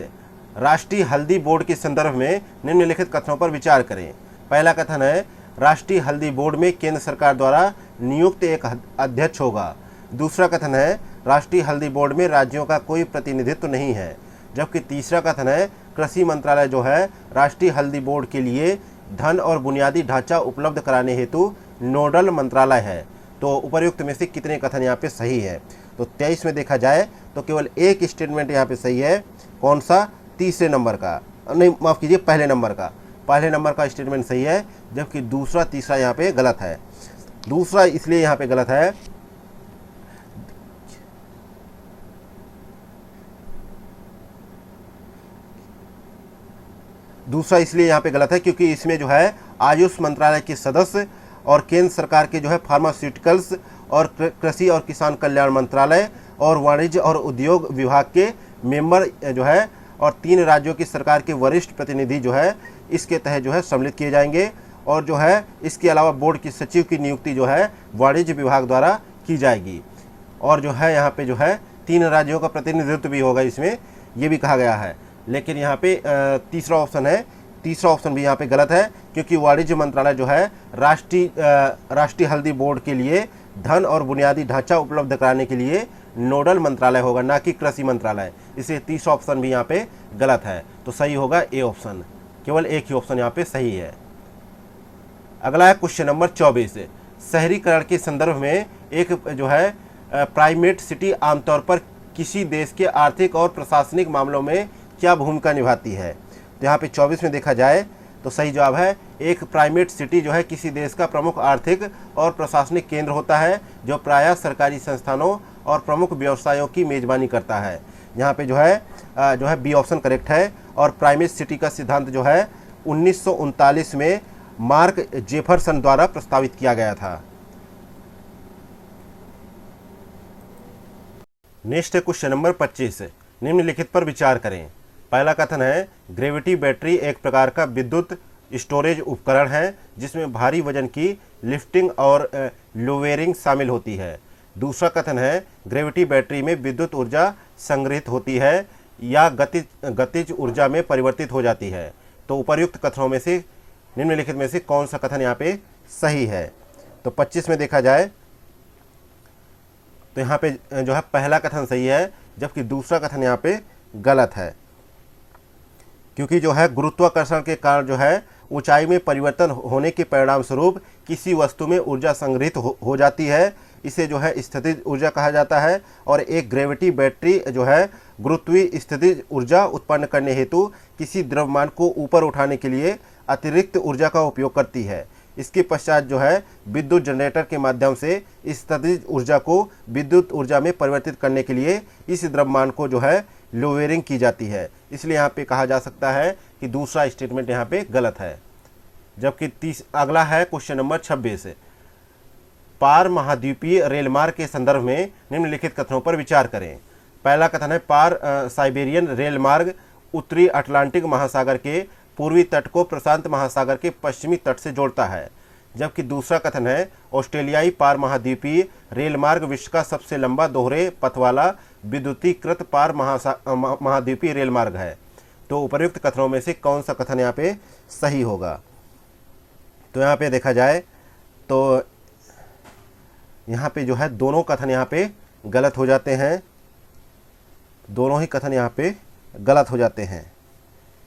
राष्ट्रीय हल्दी बोर्ड के संदर्भ में निम्नलिखित कथनों पर विचार करें। पहला कथन है राष्ट्रीय हल्दी बोर्ड में केंद्र सरकार द्वारा नियुक्त एक अध्यक्ष होगा। दूसरा कथन है राष्ट्रीय हल्दी बोर्ड में राज्यों का कोई प्रतिनिधित्व नहीं है। जबकि तीसरा कथन है कृषि मंत्रालय जो है राष्ट्रीय हल्दी बोर्ड के लिए धन और बुनियादी ढांचा उपलब्ध कराने हेतु नोडल मंत्रालय है। तो उपर्युक्त में से कितने कथन यहाँ पे सही है। तो 23 में देखा जाए तो केवल एक स्टेटमेंट यहाँ पे सही है, कौन सा, तीसरे नंबर का, नहीं माफ़ कीजिए पहले नंबर का स्टेटमेंट सही है, जबकि दूसरा तीसरा यहाँ पे गलत है। दूसरा इसलिए यहाँ पे गलत है दूसरा इसलिए यहाँ पे गलत है क्योंकि इसमें जो है आयुष मंत्रालय के सदस्य और केंद्र सरकार के जो है फार्मास्यूटिकल्स और कृषि और किसान कल्याण मंत्रालय और वाणिज्य और उद्योग विभाग के मेंबर जो है और 3 राज्यों की सरकार के वरिष्ठ प्रतिनिधि जो है इसके तहत जो है सम्मिलित किए जाएंगे। और जो है इसके अलावा बोर्ड की सचिव की नियुक्ति जो है वाणिज्य विभाग द्वारा की जाएगी। और जो है यहाँ पे जो है 3 राज्यों का प्रतिनिधित्व भी होगा, इसमें ये भी कहा गया है। लेकिन यहाँ पे तीसरा ऑप्शन भी यहाँ पे गलत है क्योंकि वाणिज्य मंत्रालय जो है राष्ट्रीय हल्दी बोर्ड के लिए धन और बुनियादी ढांचा उपलब्ध कराने के लिए नोडल मंत्रालय होगा, ना कि कृषि मंत्रालय। इसलिए तीसरा ऑप्शन भी यहाँ पे गलत है। तो सही होगा ए ऑप्शन, केवल एक ही ऑप्शन यहाँ पे सही है। अगला है क्वेश्चन नंबर 24। शहरीकरण के संदर्भ में एक जो है प्राइमेट सिटी आमतौर पर किसी देश के आर्थिक और प्रशासनिक मामलों में क्या भूमिका निभाती है। तो यहाँ पे 24 में देखा जाए तो सही जवाब है एक प्राइमेट सिटी जो है किसी देश का प्रमुख आर्थिक और प्रशासनिक केंद्र होता है जो प्रायः सरकारी संस्थानों और प्रमुख व्यवसायों की मेजबानी करता है। यहाँ पे जो है बी ऑप्शन करेक्ट है। और प्राइमेट सिटी का सिद्धांत जो है 1939 में मार्क जेफरसन द्वारा प्रस्तावित किया गया था। नेक्स्ट है क्वेश्चन नंबर 25। निम्नलिखित पर विचार करें। पहला कथन है ग्रेविटी बैटरी एक प्रकार का विद्युत स्टोरेज उपकरण है जिसमें भारी वजन की लिफ्टिंग और लोवेरिंग शामिल होती है। दूसरा कथन है ग्रेविटी बैटरी में विद्युत ऊर्जा संग्रहित होती है या गतिज ऊर्जा में परिवर्तित हो जाती है। तो उपर्युक्त कथनों में से निम्नलिखित में से कौन सा कथन यहाँ पे सही है। तो 25 में देखा जाए तो यहाँ पे जो है पहला कथन सही है, जबकि दूसरा कथन यहाँ पे गलत है क्योंकि जो है गुरुत्वाकर्षण के कारण जो है ऊंचाई में परिवर्तन होने के परिणाम स्वरूप किसी वस्तु में ऊर्जा संग्रहित हो जाती है। इसे जो है स्थितिज ऊर्जा कहा जाता है। और एक ग्रेविटी बैटरी जो है गुरुत्वीय स्थितिज ऊर्जा उत्पन्न करने हेतु किसी द्रव्यमान को ऊपर उठाने के लिए अतिरिक्त ऊर्जा का उपयोग करती है। इसके पश्चात जो है विद्युत जनरेटर के माध्यम से स्थितिज ऊर्जा को विद्युत ऊर्जा में परिवर्तित करने के लिए इस द्रव्यमान को जो है लोवेरिंग की जाती है। इसलिए यहाँ पे कहा जा सकता है कि दूसरा स्टेटमेंट यहाँ पे गलत है। जबकि अगला है क्वेश्चन नंबर 26। पार महाद्वीपीय रेलमार्ग के संदर्भ में निम्नलिखित कथनों पर विचार करें। पहला कथन है पार साइबेरियन रेलमार्ग उत्तरी अटलांटिक महासागर के पूर्वी तट को प्रशांत महासागर के पश्चिमी तट से जोड़ता है। जबकि दूसरा कथन है ऑस्ट्रेलियाई पार महाद्वीपीय रेलमार्ग विश्व का सबसे लंबा दोहरे पथ वाला विद्युतीकृत पार महाद्वीपीय रेलमार्ग है। तो उपर्युक्त कथनों में से कौन सा कथन यहाँ पे सही होगा। तो यहाँ पे देखा जाए तो यहाँ पे जो है दोनों कथन यहाँ पे गलत हो जाते हैं। दोनों ही कथन यहाँ पे गलत हो जाते हैं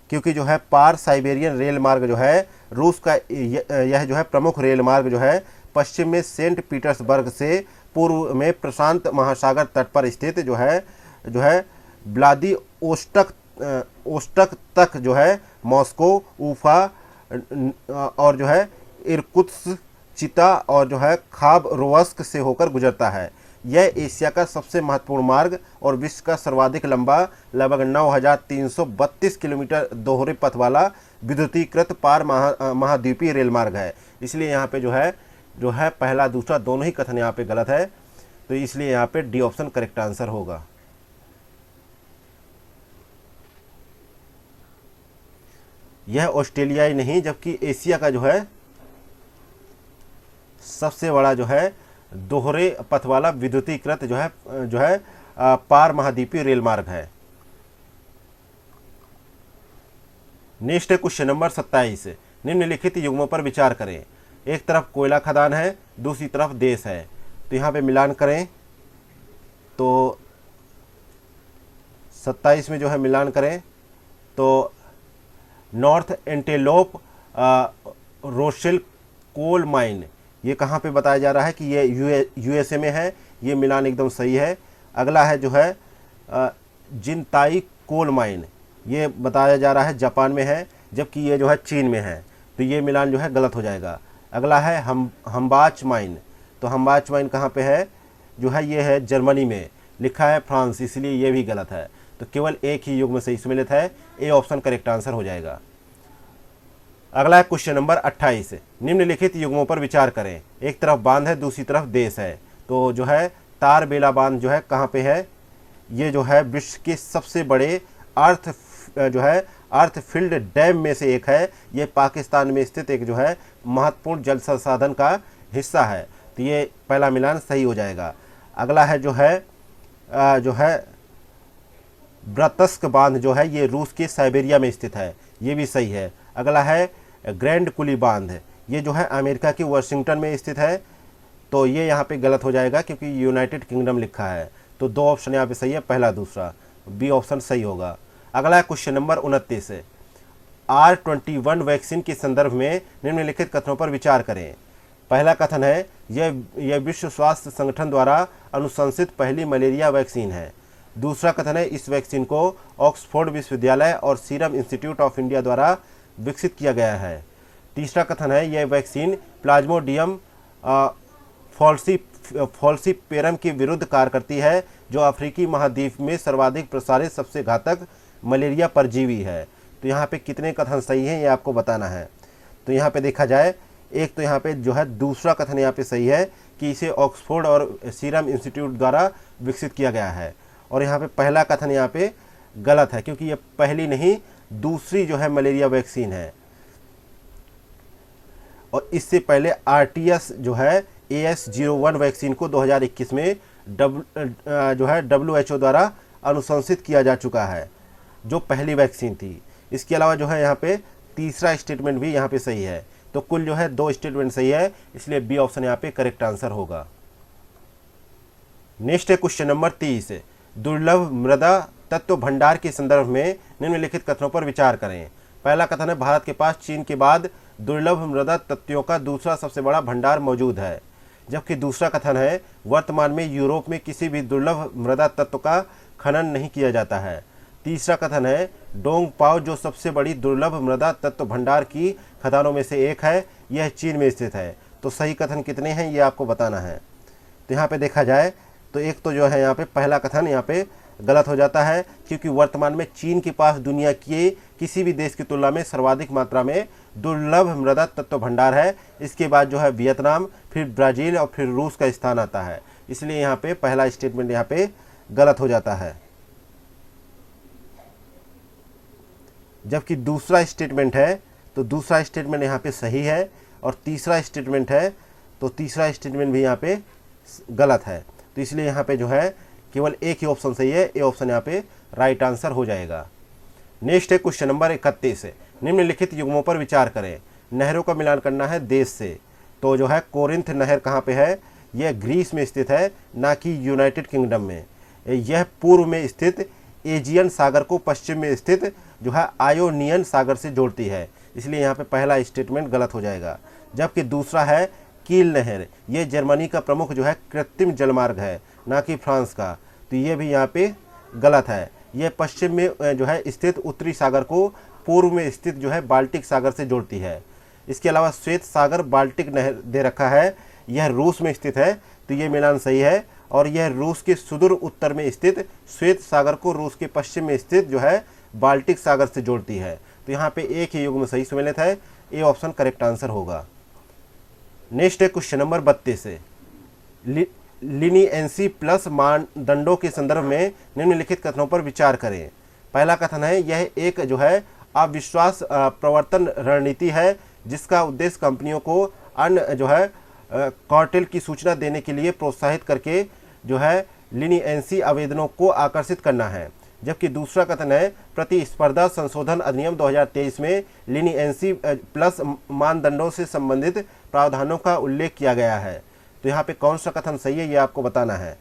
क्योंकि जो है पार साइबेरियन रेल मार्ग जो है रूस का यह जो है प्रमुख रेल मार्ग जो है पश्चिम में सेंट पीटर्सबर्ग से पूर्व में प्रशांत महासागर तट पर स्थित जो है व्लादिवोस्टोक तक जो है मॉस्को, उफा और जो है इरकुत्स्क, चिता और जो है खाबरोवस्क से होकर गुजरता है। यह एशिया का सबसे महत्वपूर्ण मार्ग और विश्व का सर्वाधिक लंबा लगभग 9,332 किलोमीटर दोहरे पथ वाला विद्युतीकृत पार महाद्वीपीय रेल मार्ग है। इसलिए यहाँ पे जो है पहला दूसरा दोनों ही कथन यहाँ पे गलत है। तो इसलिए यहाँ पे डी ऑप्शन करेक्ट आंसर होगा। यह ऑस्ट्रेलियाई नहीं जबकि एशिया का जो है सबसे बड़ा जो है दोहरे पथ वाला विद्युतीकृत जो है पार महाद्वीपीय रेल मार्ग है। नेक्स्ट है क्वेश्चन नंबर 27। निम्नलिखित युग्मों पर विचार करें। एक तरफ कोयला खदान है, दूसरी तरफ देश है। तो यहाँ पे मिलान करें तो 27 में जो है मिलान करें तो North Antelope Rochelle coal mine ये कहाँ पे बताया जा रहा है कि ये यूएसए में है। ये मिलान एकदम सही है। अगला है जो है जिनताई कोल माइन ये बताया जा रहा है जापान में है, जबकि ये जो है चीन में है। तो ये मिलान जो है गलत हो जाएगा। अगला है हम्बाच माइन। तो हम्बाच माइन कहाँ पे है जो है ये है जर्मनी में, लिखा है फ्रांस, इसलिए ये भी गलत है। तो केवल एक ही युग्म से सम्मिलित है। ए ऑप्शन करेक्ट आंसर हो जाएगा। अगला है क्वेश्चन नंबर 28, निम्नलिखित युग्मों पर विचार करें। एक तरफ बांध है, दूसरी तरफ देश है। तो जो है तारबेला बांध जो है कहाँ पे है, ये जो है विश्व के सबसे बड़े अर्थ फील्ड डैम में से एक है। ये पाकिस्तान में स्थित एक जो है महत्वपूर्ण जल संसाधन का हिस्सा है। तो ये पहला मिलान सही हो जाएगा। अगला है जो है ब्रतस्क बांध जो है ये रूस के साइबेरिया में स्थित है, ये भी सही है। अगला है ग्रैंड कुली बांध, ये जो है अमेरिका की वाशिंगटन में स्थित है। तो ये यहाँ पे गलत हो जाएगा क्योंकि यूनाइटेड किंगडम लिखा है। तो दो ऑप्शन यहाँ पे सही है, पहला दूसरा, बी ऑप्शन सही होगा। अगला है क्वेश्चन नंबर 29, R21 वैक्सीन के संदर्भ में निम्नलिखित कथनों पर विचार करें। पहला कथन है यह विश्व स्वास्थ्य संगठन द्वारा अनुशंसित पहली मलेरिया वैक्सीन है। दूसरा कथन है इस वैक्सीन को ऑक्सफोर्ड विश्वविद्यालय और सीरम इंस्टीट्यूट ऑफ इंडिया द्वारा विकसित किया गया है। तीसरा कथन है यह वैक्सीन प्लाज्मोडियम फॉल्सीपेरम के विरुद्ध कार्य करती है, जो अफ्रीकी महाद्वीप में सर्वाधिक प्रसारित सबसे घातक मलेरिया परजीवी है। तो यहाँ पे कितने कथन सही हैं ये आपको बताना है। तो यहाँ पे देखा जाए, एक तो यहाँ पे जो है दूसरा कथन यहाँ पे सही है कि इसे ऑक्सफोर्ड और सीरम इंस्टीट्यूट द्वारा विकसित किया गया है। और यहाँ पे पहला कथन यहाँ पे गलत है क्योंकि ये पहली नहीं दूसरी जो है मलेरिया वैक्सीन है। और इससे पहले RTS जो है AS01 वैक्सीन को 2021 में WHO द्वारा अनुशंसित किया जा चुका है, जो पहली वैक्सीन थी। इसके अलावा जो है यहाँ पे तीसरा स्टेटमेंट भी यहाँ पे सही है। तो कुल जो है 2 स्टेटमेंट सही है, इसलिए बी ऑप्शन यहाँ पे करेक्ट आंसर होगा। नेक्स्ट है क्वेश्चन नंबर 30, दुर्लभ मृदा तत्व भंडार के संदर्भ में निम्नलिखित कथनों पर विचार करें। पहला कथन है भारत के पास चीन के बाद दुर्लभ मृदा तत्वों का दूसरा सबसे बड़ा भंडार मौजूद है। जबकि दूसरा कथन है वर्तमान में यूरोप में किसी भी दुर्लभ मृदा तत्व का खनन नहीं किया जाता है। तीसरा कथन है डोंग पाओ जो सबसे बड़ी दुर्लभ मृदा तत्व भंडार की खदानों में से एक है, यह चीन में स्थित है। तो सही कथन कितने हैं ये आपको बताना है। तो यहाँ पे देखा जाए तो एक तो जो है यहाँ पे पहला कथन यहाँ पे गलत हो जाता है क्योंकि वर्तमान में चीन के पास दुनिया के किसी भी देश की तुलना में सर्वाधिक मात्रा में दुर्लभ मृदा तत्व भंडार है। इसके बाद जो है वियतनाम, फिर ब्राज़ील और फिर रूस का स्थान आता है। इसलिए यहाँ पे पहला स्टेटमेंट यहाँ पे गलत हो जाता है। जबकि दूसरा स्टेटमेंट है तो दूसरा स्टेटमेंट यहाँ पे सही है, और तीसरा स्टेटमेंट है तो तीसरा स्टेटमेंट भी यहाँ पे गलत है। तो इसलिए यहाँ पे जो है केवल एक ही ऑप्शन सही है, ए ऑप्शन यहाँ पे राइट आंसर हो जाएगा। नेक्स्ट है क्वेश्चन नंबर 31, निम्नलिखित युग्मों पर विचार करें। नहरों का मिलान करना है देश से। तो जो है कोरिंथ नहर कहाँ पे है, यह ग्रीस में स्थित है, ना कि यूनाइटेड किंगडम में। यह पूर्व में स्थित एजियन सागर को पश्चिम में स्थित जो है आयोनियन सागर से जोड़ती है। इसलिए यहाँ पे पहला स्टेटमेंट गलत हो जाएगा। जबकि दूसरा है कील नहर, ये जर्मनी का प्रमुख जो है कृत्रिम जलमार्ग है, ना कि फ्रांस का। तो ये भी यहाँ पे गलत है। ये पश्चिम में जो है स्थित उत्तरी सागर को पूर्व में स्थित जो है बाल्टिक सागर से जोड़ती है। इसके अलावा श्वेत सागर बाल्टिक नहर दे रखा है, यह रूस में स्थित है। तो ये मिलान सही है। और यह रूस के सुदूर उत्तर में स्थित श्वेत सागर को रूस के पश्चिम में स्थित जो है बाल्टिक सागर से जोड़ती है। तो यहाँ पे एक ही युग्म सही सम्मिलित है, ए ऑप्शन करेक्ट आंसर होगा। नेक्स्ट है क्वेश्चन नंबर 32, लिनिएंसी प्लस मानदंडों के संदर्भ में निम्नलिखित कथनों पर विचार करें। पहला कथन है यह एक जो है अविश्वास प्रवर्तन रणनीति है, जिसका उद्देश्य कंपनियों को अन्य जो है कार्टेल की सूचना देने के लिए प्रोत्साहित करके जो है लिनिएंसी आवेदनों को आकर्षित करना है। जबकि दूसरा कथन है प्रतिस्पर्धा संशोधन अधिनियम 2023 में लिनिएंसी प्लस मानदंडों से संबंधित प्रावधानों का उल्लेख किया गया है। तो यहाँ पे कौन सा कथन सही है ये आपको बताना है।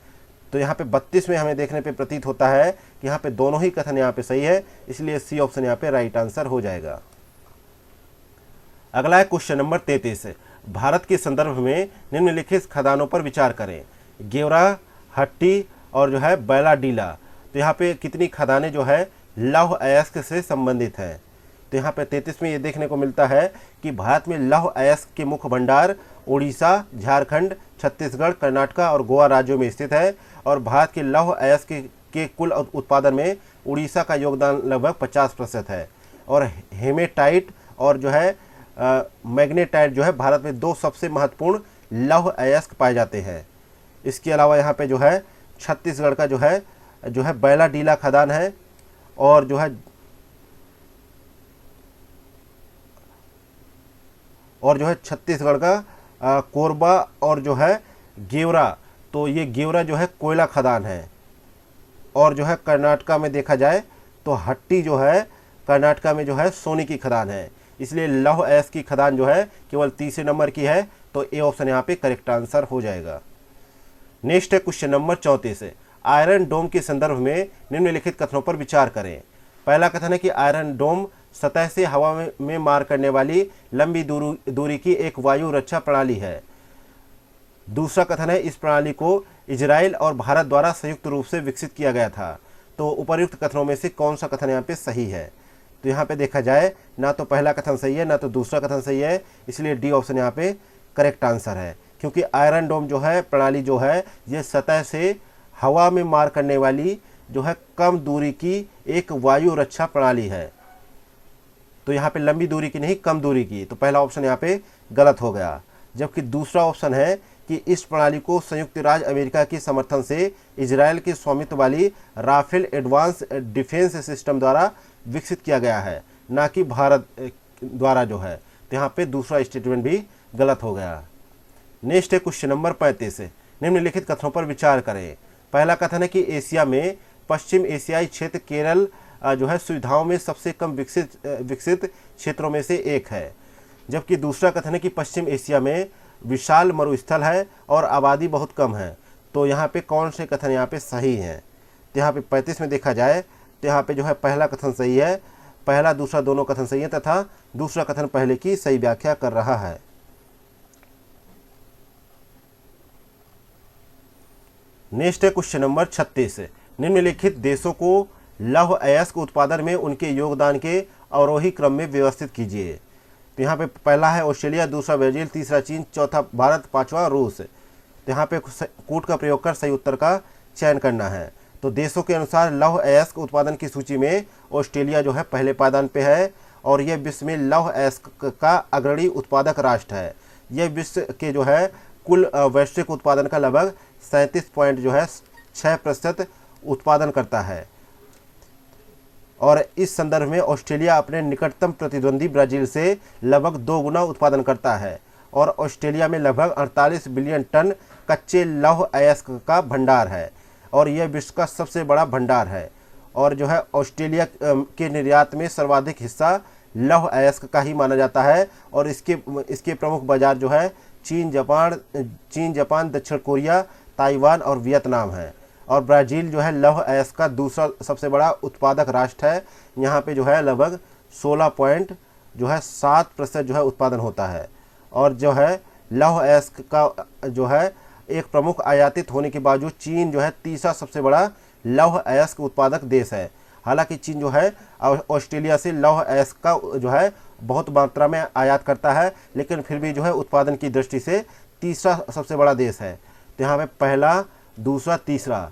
तो यहाँ पे 32 में हमें देखने पे प्रतीत होता है कि यहाँ पे दोनों ही कथन यहाँ पे सही है, इसलिए सी ऑप्शन यहाँ पे राइट आंसर हो जाएगा। अगला है क्वेश्चन नंबर 33, भारत के संदर्भ में निम्नलिखित खदानों पर विचार करें। गेवरा, हट्टी और जो है बैलाडीला। तो यहाँ पे कितनी खदानें जो है लौह अयस्क से संबंधित हैं। तो यहाँ पे 33 में ये देखने को मिलता है कि भारत में लौह अयस्क के मुख्य भंडार उड़ीसा, झारखंड, छत्तीसगढ़, कर्नाटक और गोवा राज्यों में स्थित है। और भारत के लौह अयस्क के कुल उत्पादन में उड़ीसा का योगदान लगभग 50% है। और हेमेटाइट और जो है मैग्नेटाइट जो है भारत में 2 सबसे महत्वपूर्ण लौह अयस्क पाए जाते हैं। इसके अलावा यहाँ पे जो है छत्तीसगढ़ का जो है बैलाडीला खदान है, और जो है छत्तीसगढ़ का कोरबा और जो है गेवरा, तो ये गेवरा जो है कोयला खदान है। और जो है कर्नाटका में देखा जाए तो हट्टी जो है कर्नाटका में जो है सोने की खदान है। इसलिए लौह अयस्क की खदान जो है केवल तीसरे नंबर की है, तो ए ऑप्शन यहाँ पे करेक्ट आंसर हो जाएगा। नेक्स्ट है क्वेश्चन नंबर 34। आयरन डोम के संदर्भ में निम्नलिखित कथनों पर विचार करें। पहला कथन है कि आयरन डोम सतह से हवा में मार करने वाली लंबी दूरी की एक वायु रक्षा प्रणाली है। दूसरा कथन है इस प्रणाली को इजराइल और भारत द्वारा संयुक्त रूप से विकसित किया गया था। तो उपर्युक्त कथनों में से कौन सा कथन यहाँ पे सही है? तो यहाँ पे देखा जाए ना तो पहला कथन सही है ना तो दूसरा कथन सही है, इसलिए डी ऑप्शन यहाँ पे करेक्ट आंसर है। क्योंकि आयरन डोम जो है प्रणाली जो है ये सतह से हवा में मार करने वाली जो है कम दूरी की एक वायु रक्षा प्रणाली है। तो यहाँ पे लंबी दूरी की नहीं, कम दूरी की, तो पहला ऑप्शन यहाँ पे गलत हो गया। जबकि दूसरा ऑप्शन है कि इस प्रणाली को संयुक्त राज्य अमेरिका के समर्थन से इजराइल के स्वामित्व वाली राफेल एडवांस डिफेंस सिस्टम द्वारा विकसित किया गया है, ना कि भारत द्वारा जो है। तो यहाँ पे दूसरा स्टेटमेंट भी गलत हो गया। नेक्स्ट है क्वेश्चन नंबर 35। निम्नलिखित कथनों पर विचार करें। पहला कथन है कि एशिया में पश्चिम एशियाई क्षेत्र केरल जो है सुविधाओं में सबसे कम विकसित क्षेत्रों में से एक है। जबकि दूसरा कथन है कि पश्चिम एशिया में विशाल मरुस्थल है और आबादी बहुत कम है। तो यहाँ पे कौन से कथन यहाँ पे सही हैं? तो यहाँ पे 35 में देखा जाए तो यहाँ पे जो है पहला कथन सही है, पहला दूसरा दोनों कथन सही है, तथा दूसरा कथन पहले की सही व्याख्या कर रहा है। नेक्स्ट है क्वेश्चन नंबर 36। निम्नलिखित देशों को लौह अयस्क उत्पादन में उनके योगदान के अवरोही क्रम में व्यवस्थित कीजिए। तो यहाँ पे पहला है ऑस्ट्रेलिया, दूसरा ब्राजील, तीसरा चीन, चौथा भारत, पांचवा रूस। तो यहाँ पे कूट का प्रयोग कर सही उत्तर का चयन करना है। तो देशों के अनुसार लौह अयस्क उत्पादन की सूची में ऑस्ट्रेलिया जो है पहले पायदान पे है, और यह विश्व में लौह अयस्क का अग्रणी उत्पादक राष्ट्र है। यह विश्व के जो है कुल वैश्विक उत्पादन का लगभग 37.6% उत्पादन करता है। और इस संदर्भ में ऑस्ट्रेलिया अपने निकटतम प्रतिद्वंदी ब्राजील से लगभग 2 गुना उत्पादन करता है, और ऑस्ट्रेलिया में लगभग 48 बिलियन टन कच्चे लौह अयस्क का भंडार है, और यह विश्व का सबसे बड़ा भंडार है। और जो है ऑस्ट्रेलिया के निर्यात में सर्वाधिक हिस्सा लौह अयस्क का ही माना जाता है, और इसके प्रमुख बाजार जो है चीन, जापान, दक्षिण कोरिया, ताइवान और वियतनाम है। और ब्राज़ील जो है लौह अयस्क का दूसरा सबसे बड़ा उत्पादक राष्ट्र है। यहाँ पे जो है लगभग 16.7% जो है उत्पादन होता है। और जो है लौह अयस्क का जो है एक प्रमुख आयातित होने के बावजूद चीन जो है तीसरा सबसे बड़ा लौह अयस्क उत्पादक देश है। हालांकि चीन जो है ऑस्ट्रेलिया से लौह अयस्क का जो है बहुत मात्रा में आयात करता है, लेकिन फिर भी जो है उत्पादन की दृष्टि से तीसरा सबसे बड़ा देश है। तो यहाँ पे पहला दूसरा तीसरा,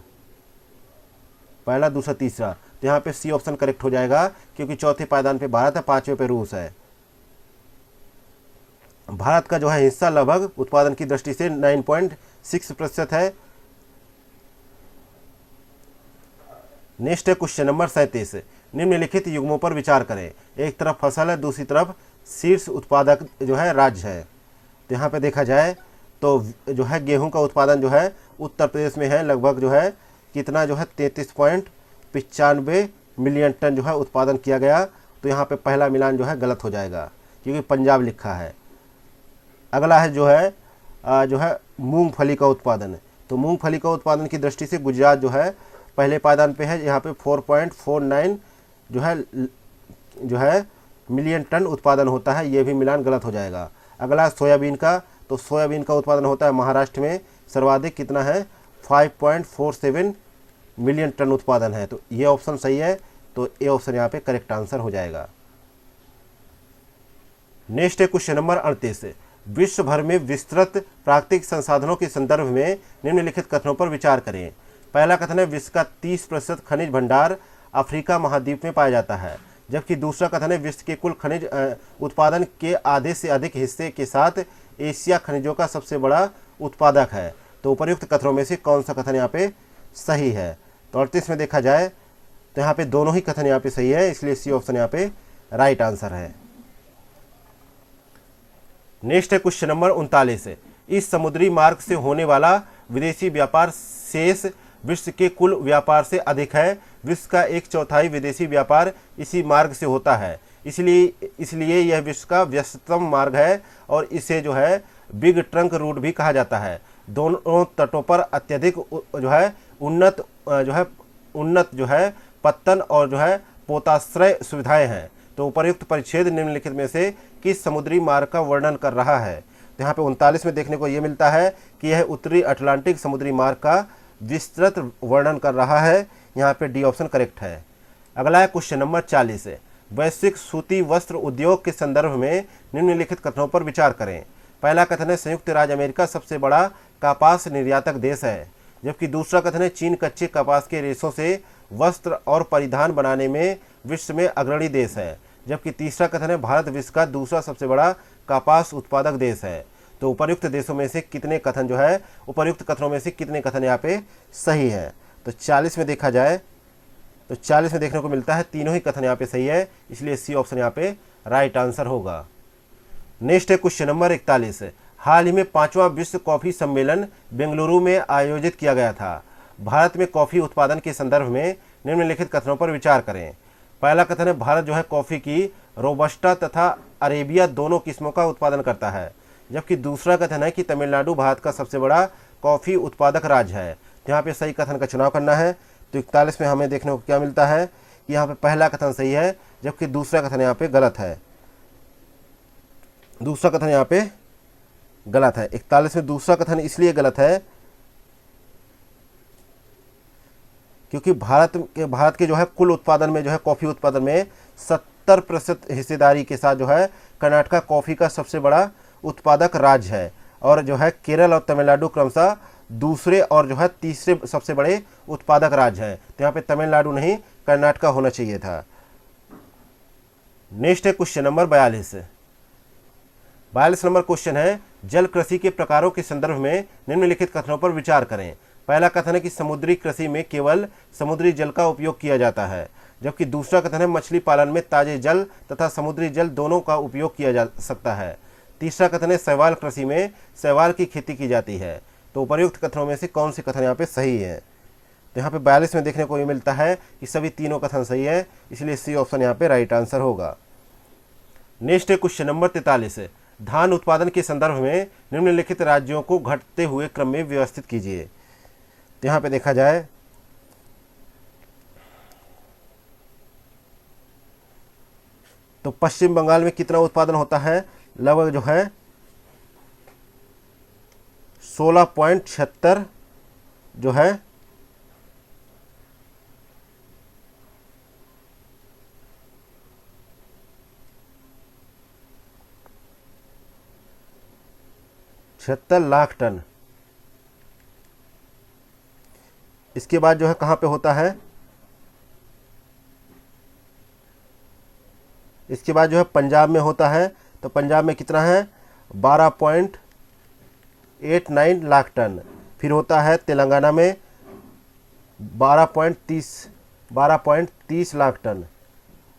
तो यहाँ पे सी ऑप्शन करेक्ट हो जाएगा, क्योंकि चौथे पायदान पे भारत है, पांचवें पे रूस है। भारत का जो है हिस्सा लगभग उत्पादन की दृष्टि से 9.6% है। नेक्स्ट है क्वेश्चन नंबर 37। निम्नलिखित युग्मों पर विचार करें। एक तरफ फसल है, दूसरी तरफ शीर्ष उत्पादक जो है राज्य है। तो यहाँ पे देखा जाए तो जो है गेहूं का उत्पादन जो है उत्तर प्रदेश में है, लगभग जो है कितना जो है 33.95 मिलियन टन जो है उत्पादन किया गया। तो यहाँ पे पहला मिलान जो है गलत हो जाएगा, क्योंकि पंजाब लिखा है। अगला है जो है मूंगफली का उत्पादन। तो मूंगफली का उत्पादन की दृष्टि से गुजरात जो है पहले पायदान पे है, यहाँ पे 4.49 जो है मिलियन टन उत्पादन होता है। ये भी मिलान गलत हो जाएगा। अगला सोयाबीन का, तो सोयाबीन का उत्पादन होता है महाराष्ट्र में, सर्वाधिक कितना है 5.47 मिलियन टन उत्पादन है। तो ये ऑप्शन सही है, तो ए ऑप्शन यहाँ पे करेक्ट आंसर हो जाएगा। नेक्स्ट है क्वेश्चन नंबर 38। विश्व भर में विस्तृत प्राकृतिक संसाधनों के संदर्भ में निम्नलिखित कथनों पर विचार करें। पहला कथन है विश्व का 30% खनिज भंडार अफ्रीका महाद्वीप में पाया जाता है। जबकि दूसरा कथन है विश्व के कुल खनिज उत्पादन के आधे से अधिक हिस्से के साथ एशिया खनिजों का सबसे बड़ा उत्पादक है। तो उपर्युक्त कथनों में से कौन सा कथन यहाँ पे सही है? तो 38 में देखा जाए तो यहाँ पे दोनों ही कथन यहाँ पे सही है, इसलिए सी ऑप्शन यहाँ पे राइट आंसर है। नेक्स्ट है क्वेश्चन नंबर 39। इस समुद्री मार्ग से होने वाला विदेशी व्यापार शेष विश्व के कुल व्यापार से अधिक है। विश्व का 1/4 विदेशी व्यापार इसी मार्ग से होता है, इसलिए यह विश्व का व्यस्ततम मार्ग है और इसे जो है बिग ट्रंक रूट भी कहा जाता है। दोनों तटों पर अत्यधिक उन्नत पत्तन और पोताश्रय सुविधाएं हैं। तो उपर्युक्त परिच्छेद निम्नलिखित में से किस समुद्री मार्ग का वर्णन कर रहा है? तो यहाँ पे 39 में देखने को ये मिलता है कि यह उत्तरी अटलांटिक समुद्री मार्ग का विस्तृत वर्णन कर रहा है। यहाँ पे डी ऑप्शन करेक्ट है। अगला है क्वेश्चन नंबर 40। वैश्विक सूती वस्त्र उद्योग के संदर्भ में निम्नलिखित कथनों पर विचार करें। पहला कथन है संयुक्त राज्य अमेरिका सबसे बड़ा कपास निर्यातक देश है, जबकि दूसरा कथन है चीन कच्चे कपास के रेशों से वस्त्र और परिधान बनाने में विश्व में अग्रणी देश है, जबकि तीसरा कथन है भारत विश्व का दूसरा सबसे बड़ा कपास उत्पादक देश है। तो उपर्युक्त देशों में से कितने कथन उपर्युक्त कथनों में से कितने कथन यहाँ पे सही है? तो 40 में देखा जाए तो 40 में देखने को मिलता है तीनों ही कथन यहाँ पे सही है, इसलिए सी ऑप्शन यहाँ पे राइट आंसर होगा। नेक्स्ट है क्वेश्चन नंबर 41। हाल ही में 5वां विश्व कॉफी सम्मेलन बेंगलुरु में आयोजित किया गया था। भारत में कॉफी उत्पादन के संदर्भ में निम्नलिखित कथनों पर विचार करें। पहला कथन है भारत कॉफी की रोबस्टा तथा अरेबिया दोनों किस्मों का उत्पादन करता है, जबकि दूसरा कथन है कि तमिलनाडु भारत का सबसे बड़ा कॉफी उत्पादक राज्य है। तो यहाँ पे सही कथन का चुनाव करना है। तो 41 में हमें देखने को क्या मिलता है कि यहाँ पे पहला कथन सही है, जबकि दूसरा कथन यहाँ पे गलत है। दूसरा कथन यहाँ पे गलत है। 41 में दूसरा कथन इसलिए गलत है क्योंकि भारत के कुल उत्पादन में कॉफ़ी उत्पादन में 70% हिस्सेदारी के साथ कर्नाटका कॉफ़ी का सबसे बड़ा उत्पादक राज्य है, और केरल और तमिलनाडु क्रमशः दूसरे और तीसरे सबसे बड़े उत्पादक राज्य हैं। तो यहाँ पे तमिलनाडु नहीं कर्नाटका होना चाहिए था। नेक्स्ट है क्वेश्चन नंबर 42। 42 नंबर क्वेश्चन है जल कृषि के प्रकारों के संदर्भ में निम्नलिखित कथनों पर विचार करें। पहला कथन है कि समुद्री कृषि में केवल समुद्री जल का उपयोग किया जाता है, जबकि दूसरा कथन है मछली पालन में ताजे जल तथा समुद्री जल दोनों का उपयोग किया जा सकता है। तीसरा कथन है शैवाल कृषि में शैवाल की खेती की जाती है। तो उपर्युक्त कथनों में से कौन से कथन यहाँ पे सही है? तो यहाँ पे 42 में देखने को ये मिलता है कि सभी तीनों कथन सही है, इसलिए सी ऑप्शन यहाँ पे राइट आंसर होगा। नेक्स्ट है क्वेश्चन नंबर 43। धान उत्पादन के संदर्भ में निम्नलिखित राज्यों को घटते हुए क्रम में व्यवस्थित कीजिए। तो यहाँ पे देखा जाए तो पश्चिम बंगाल में कितना उत्पादन होता है? लगभग 16.76 76 लाख टन। इसके बाद कहाँ पे होता है? इसके बाद पंजाब में होता है। तो पंजाब में कितना है? 12.89 लाख टन। फिर होता है तेलंगाना में 12.30 लाख टन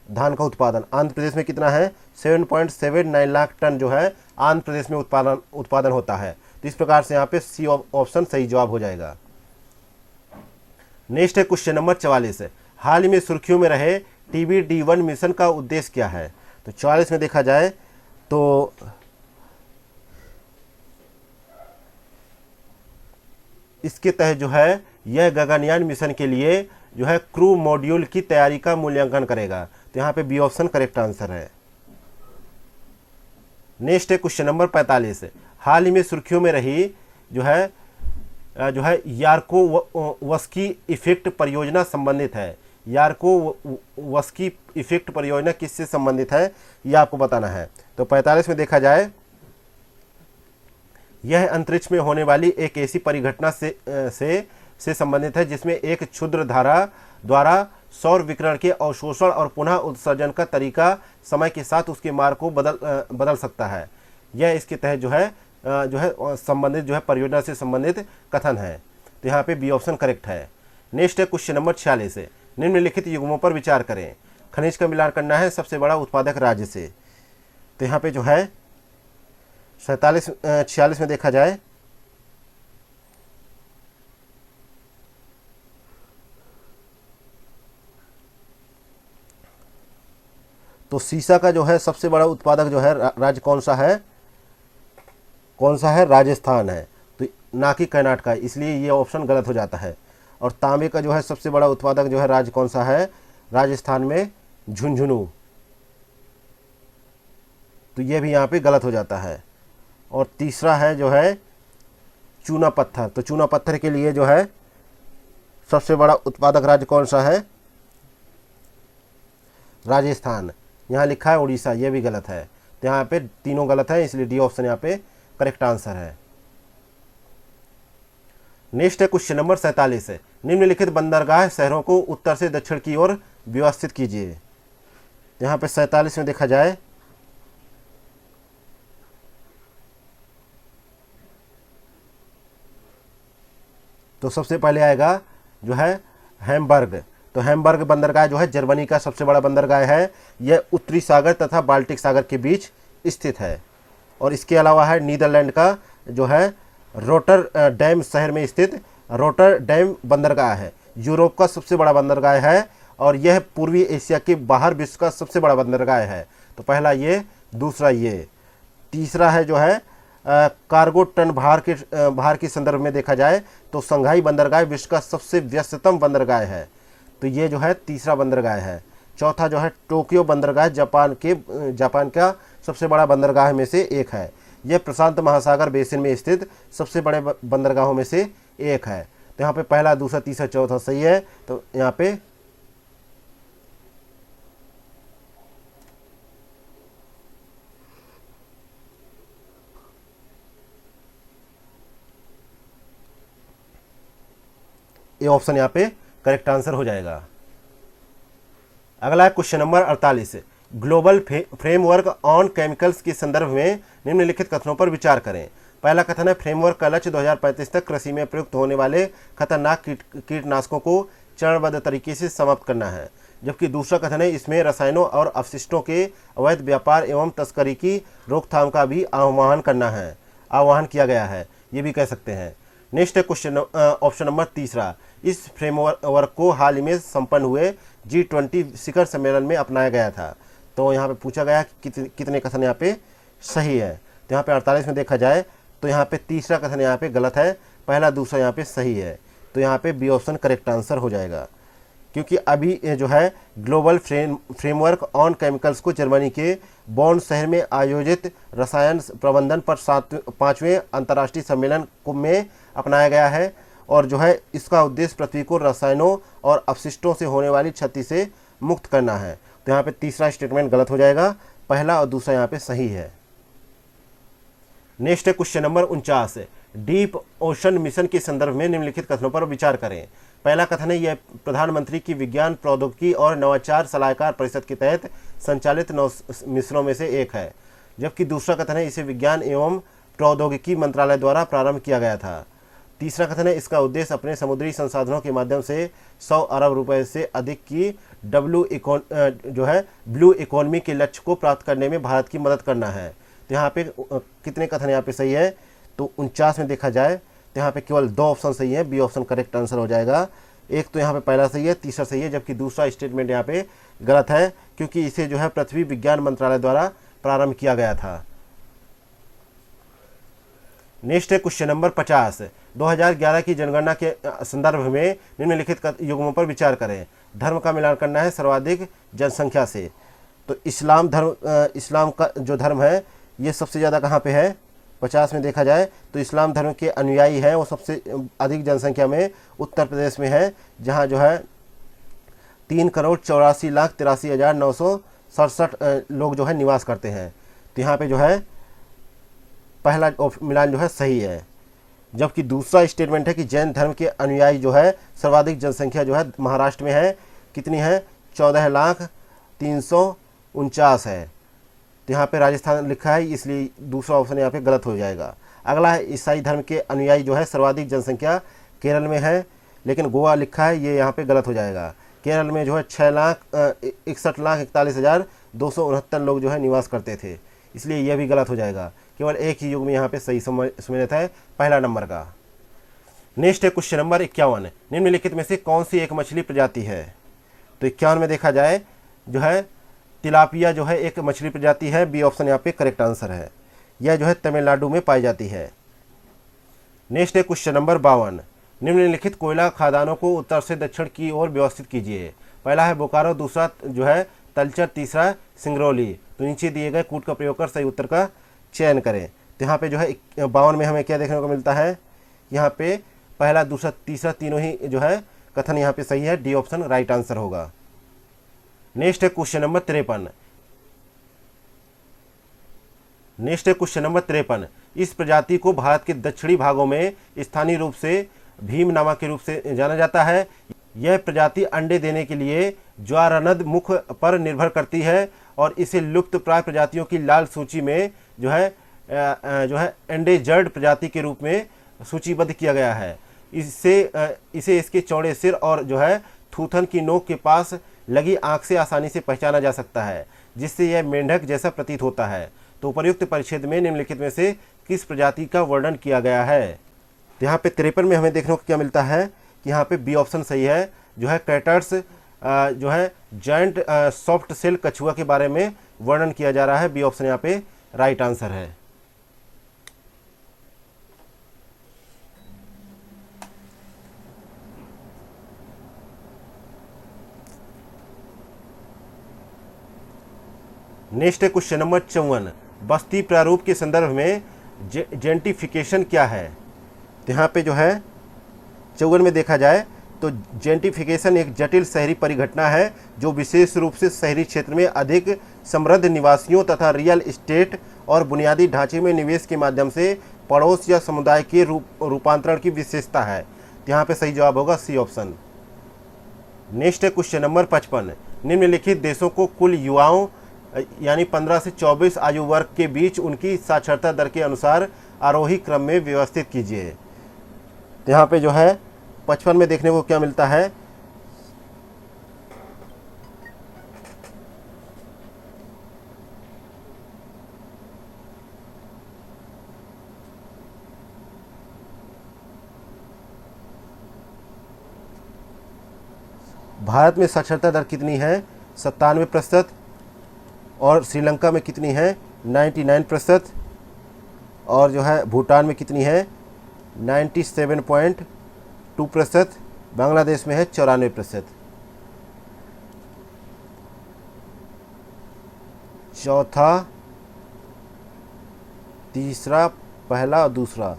धान का उत्पादन। आंध्र प्रदेश में कितना है? 7.79 लाख टन आंध्र प्रदेश में उत्पादन होता है। तो इस प्रकार से यहाँ पे सी ऑप्शन सही जवाब हो जाएगा। नेक्स्ट है क्वेश्चन नंबर 44। हाल ही में सुर्खियों में रहे TBD1 मिशन का उद्देश्य क्या है? तो 44 में देखा जाए तो इसके तहत यह गगनयान मिशन के लिए क्रू मॉड्यूल की तैयारी का मूल्यांकन करेगा। तो यहाँ पे बी ऑप्शन करेक्ट आंसर है। नेक्स्ट है क्वेश्चन नंबर 45। हाल ही में सुर्खियों में रही यार्कोवस्की इफेक्ट परियोजना संबंधित है। यार्कोवस्की इफेक्ट परियोजना किससे संबंधित है, यह आपको बताना है। तो 45 में देखा जाए यह अंतरिक्ष में होने वाली एक ऐसी परिघटना से संबंधित है जिसमें एक क्षुद्र धारा द्वारा सौर विकिरण के अवशोषण और पुनः उत्सर्जन का तरीका समय के साथ उसके मार्ग को बदल सकता है। यह इसके तहत जो है संबंधित जो है परियोजना से संबंधित कथन है। तो यहाँ पे बी ऑप्शन करेक्ट है। नेक्स्ट है क्वेश्चन नंबर 46 है, निम्नलिखित युग्मों पर विचार करें। खनिज का मिलान करना है सबसे बड़ा उत्पादक राज्य से। तो यहाँ पे जो है 46 में देखा जाए तो सीसा का जो है सबसे बड़ा उत्पादक जो है राज्य कौन सा है, राजस्थान है, तो ना कि कर्नाटक, इसलिए ये ऑप्शन गलत हो जाता है। और तांबे का जो है सबसे बड़ा उत्पादक जो है राज्य कौन सा है, राजस्थान में झुंझुनू, तो ये भी यहाँ पे गलत हो जाता है। और तीसरा है जो है चूना पत्थर, तो चूना पत्थर के लिए जो है सबसे बड़ा उत्पादक राज्य कौन सा है, राजस्थान। यहाँ लिखा है उड़ीसा, ये भी गलत है। तो यहाँ पे तीनों गलत है, इसलिए डी ऑप्शन यहाँ पे करेक्ट आंसर है। नेक्स्ट है क्वेश्चन नंबर 47 है, निम्नलिखित बंदरगाह शहरों को उत्तर से दक्षिण की ओर व्यवस्थित कीजिए। यहाँ पे 47 में देखा जाए तो सबसे पहले आएगा जो है हैम्बर्ग। तो हैम्बर्ग बंदरगाह जो है जर्मनी का सबसे बड़ा बंदरगाह है। यह उत्तरी सागर तथा बाल्टिक सागर के बीच स्थित है। और इसके अलावा है नीदरलैंड का जो है रोटरडैम शहर में स्थित रोटरडैम बंदरगाह है, यूरोप का सबसे बड़ा बंदरगाह है। और यह पूर्वी एशिया के बाहर विश्व का सबसे बड़ा बंदरगाह है। तो पहला ये, दूसरा ये, तीसरा है जो है कार्गो टन भार के संदर्भ में देखा जाए तो शंघाई बंदरगाह विश्व का सबसे व्यस्ततम बंदरगाह है, तो ये जो है तीसरा बंदरगाह है। चौथा जो है टोक्यो बंदरगाह जापान का सबसे बड़ा बंदरगाह में से एक है। यह प्रशांत महासागर बेसिन में स्थित सबसे बड़े बंदरगाहों में से एक है। तो यहाँ पे पहला, दूसरा, तीसरा, चौथा सही है। तो यहाँ पे ये ऑप्शन यहाँ पे करेक्ट आंसर हो जाएगा। अगला है question number 48, global framework on chemicals के संदर्भ में निम्नलिखित कथनों पर विचार करें। पहला कथन है फ्रेमवर्क का लक्ष्य 2035 तक कृषि में प्रयुक्त होने वाले खतरनाक कीटनाशकों को चरणबद्ध तरीके से समाप्त करना है। जबकि दूसरा कथन है इसमें रसायनों और अवशिष्टों के अवैध व्यापार एवं तस्करी की रोकथाम का भी आह्वान किया गया है, ये भी कह सकते हैं। नेक्स्ट है क्वेश्चन ऑप्शन नंबर तीसरा, इस फ्रेमवर्क को हाल ही में संपन्न हुए G20 शिखर सम्मेलन में अपनाया गया था। तो यहाँ पे पूछा गया कि कितने कथन यहाँ पे सही है। तो यहाँ पे 48 में देखा जाए तो यहाँ पे तीसरा कथन यहाँ पे गलत है, पहला, दूसरा यहाँ पे सही है। तो यहाँ पे बी ऑप्शन करेक्ट आंसर हो जाएगा। क्योंकि अभी जो है ग्लोबल फ्रेमवर्क ऑन केमिकल्स को जर्मनी के बॉन शहर में आयोजित रसायन प्रबंधन पर 5वें अंतर्राष्ट्रीय सम्मेलन में अपनाया गया है। और जो है इसका उद्देश्य पृथ्वी को रसायनों और अपशिष्टों से होने वाली क्षति से मुक्त करना है। तो यहाँ पे तीसरा स्टेटमेंट गलत हो जाएगा, पहला और दूसरा यहाँ पे सही है। नेक्स्ट है question number 49, deep ocean mission के संदर्भ में निम्नलिखित कथनों पर विचार करें। पहला कथन है यह प्रधानमंत्री की विज्ञान प्रौद्योगिकी और नवाचार सलाहकार परिषद के तहत संचालित मिशनों में से एक है। जबकि दूसरा कथन है इसे विज्ञान एवं प्रौद्योगिकी मंत्रालय द्वारा प्रारंभ किया गया था। तीसरा कथन है इसका उद्देश्य अपने समुद्री संसाधनों के माध्यम से 100 अरब रुपए से अधिक की ब्लू इकोनॉमी के लक्ष्य को प्राप्त करने में भारत की मदद करना है। तो यहाँ पे कितने कथन यहाँ पे सही है, तो 49 में देखा जाए तो यहाँ पे केवल 2 ऑप्शन सही है, बी ऑप्शन करेक्ट आंसर हो जाएगा। एक तो यहाँ पे पहला सही है, तीसरा सही है, जबकि दूसरा स्टेटमेंट यहाँ पे गलत है क्योंकि इसे जो है पृथ्वी विज्ञान मंत्रालय द्वारा प्रारंभ किया गया था। नेक्स्ट है क्वेश्चन नंबर 50, 2011 की जनगणना के संदर्भ में निम्नलिखित युग्मों पर विचार करें। धर्म का मिलान करना है सर्वाधिक जनसंख्या से। तो इस्लाम का जो धर्म है ये सबसे ज़्यादा कहाँ पे है, 50 में देखा जाए तो इस्लाम धर्म के अनुयायी हैं वो सबसे अधिक जनसंख्या में उत्तर प्रदेश में है, जहाँ जो है 3,84,83,967 लोग जो है निवास करते हैं। तो यहाँ पे जो है पहला मिलान जो है सही है। जबकि दूसरा स्टेटमेंट है कि जैन धर्म के अनुयायी जो है सर्वाधिक जनसंख्या जो है महाराष्ट्र में है, कितनी है? 14,349 है। तो यहाँ पे राजस्थान लिखा है, इसलिए दूसरा ऑप्शन यहाँ पे गलत हो जाएगा। अगला है ईसाई धर्म के अनुयायी जो है सर्वाधिक जनसंख्या केरल में है, लेकिन गोवा लिखा है, ये यहाँ पे गलत हो जाएगा। केरल में जो है 6,61,41,269 लोग जो है निवास करते थे, इसलिए यह भी गलत हो जाएगा। केवल एक ही युग में यहाँ पे सही सम्मिलित है, पहला नंबर का। नेक्स्ट है क्वेश्चन नंबर 51, निम्नलिखित में से कौन सी एक मछली प्रजाति है? तो 51 में देखा जाए जो है तिलापिया जो है एक मछली प्रजाति है, बी ऑप्शन यहाँ पे करेक्ट आंसर है। यह जो है तमिलनाडु में पाई जाती है। नेक्स्ट है क्वेश्चन नंबर 52, निम्नलिखित कोयला खदानों को उत्तर से दक्षिण की ओर व्यवस्थित कीजिए। पहला है बोकारो, दूसरा जो है तलचर, तीसरा सिंगरौली। तो नीचे दिए गए कूट का प्रयोग कर सही उत्तर का चयन करें। तो यहाँ पे जो है 52 में हमें क्या देखने को मिलता है? यहाँ पे पहला, दूसरा, तीसरा तीनों ही जो है कथन यहाँ पे सही है, डी ऑप्शन राइट आंसर होगा। नेक्स्ट है क्वेश्चन नंबर 53, इस प्रजाति को भारत के दक्षिणी भागों में स्थानीय रूप से भीम नामा के रूप से जाना जाता है। यह प्रजाति अंडे देने के लिए ज्वारनद मुख पर निर्भर करती है और इसे लुप्त प्राय प्रजातियों की लाल सूची में जो है एंडेजर्ड प्रजाति के रूप में सूचीबद्ध किया गया है। इसे इसके चौड़े सिर और जो है थूथन की नोक के पास लगी आंख से आसानी से पहचाना जा सकता है, जिससे यह मेंढक जैसा प्रतीत होता है। तो उपर्युक्त परिच्छेद में निम्नलिखित में से किस प्रजाति का वर्णन किया गया है? तो यहाँ पे 53 में हमें देखने को क्या मिलता है कि यहाँ पे बी ऑप्शन सही है, जो है कैटर्स जो है जॉइंट सॉफ्ट सेल कछुआ के बारे में वर्णन किया जा रहा है। बी ऑप्शन यहाँ पे राइट आंसर है। नेक्स्ट है क्वेश्चन नंबर 54, बस्ती प्रारूप के संदर्भ में जेंटिफिकेशन क्या है? तो यहाँ पे जो है 54 में देखा जाए तो जेंटिफिकेशन एक जटिल शहरी परिघटना है जो विशेष रूप से शहरी क्षेत्र में अधिक समृद्ध निवासियों तथा रियल एस्टेट और बुनियादी ढांचे में निवेश के माध्यम से पड़ोस या समुदाय के रूपांतरण की विशेषता है। तो यहाँ पे सही जवाब होगा सी ऑप्शन। नेक्स्ट है क्वेश्चन नंबर 55, निम्नलिखित देशों को कुल युवाओं यानी 15 से 24 आयु वर्ग के बीच उनकी साक्षरता दर के अनुसार आरोही क्रम में व्यवस्थित कीजिए। तो यहाँ पे जो है 55 में देखने को क्या मिलता है? भारत में साक्षरता दर कितनी है? 97%। और श्रीलंका में कितनी है? 99%। और जो है भूटान में कितनी है? 97.2%। बांग्लादेश में है 94%। चौथा, तीसरा, पहला और दूसरा।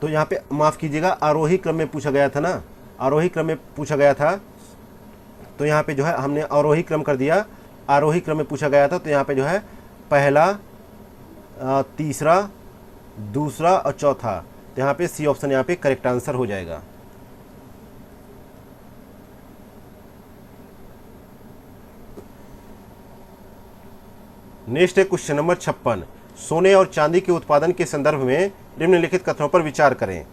तो यहाँ पे माफ़ कीजिएगा, आरोही क्रम में पूछा गया था ना, आरोही क्रम में पूछा गया था। तो यहाँ पे जो है हमने आरोही क्रम कर दिया, आरोही क्रम में पूछा गया था। तो यहाँ पे जो है पहला, तीसरा, दूसरा और चौथा। तो यहाँ पे सी ऑप्शन यहाँ पे करेक्ट आंसर हो जाएगा। नेक्स्ट है क्वेश्चन नंबर 56, सोने और चांदी के उत्पादन के संदर्भ में निम्नलिखित कथनों पर विचार करें।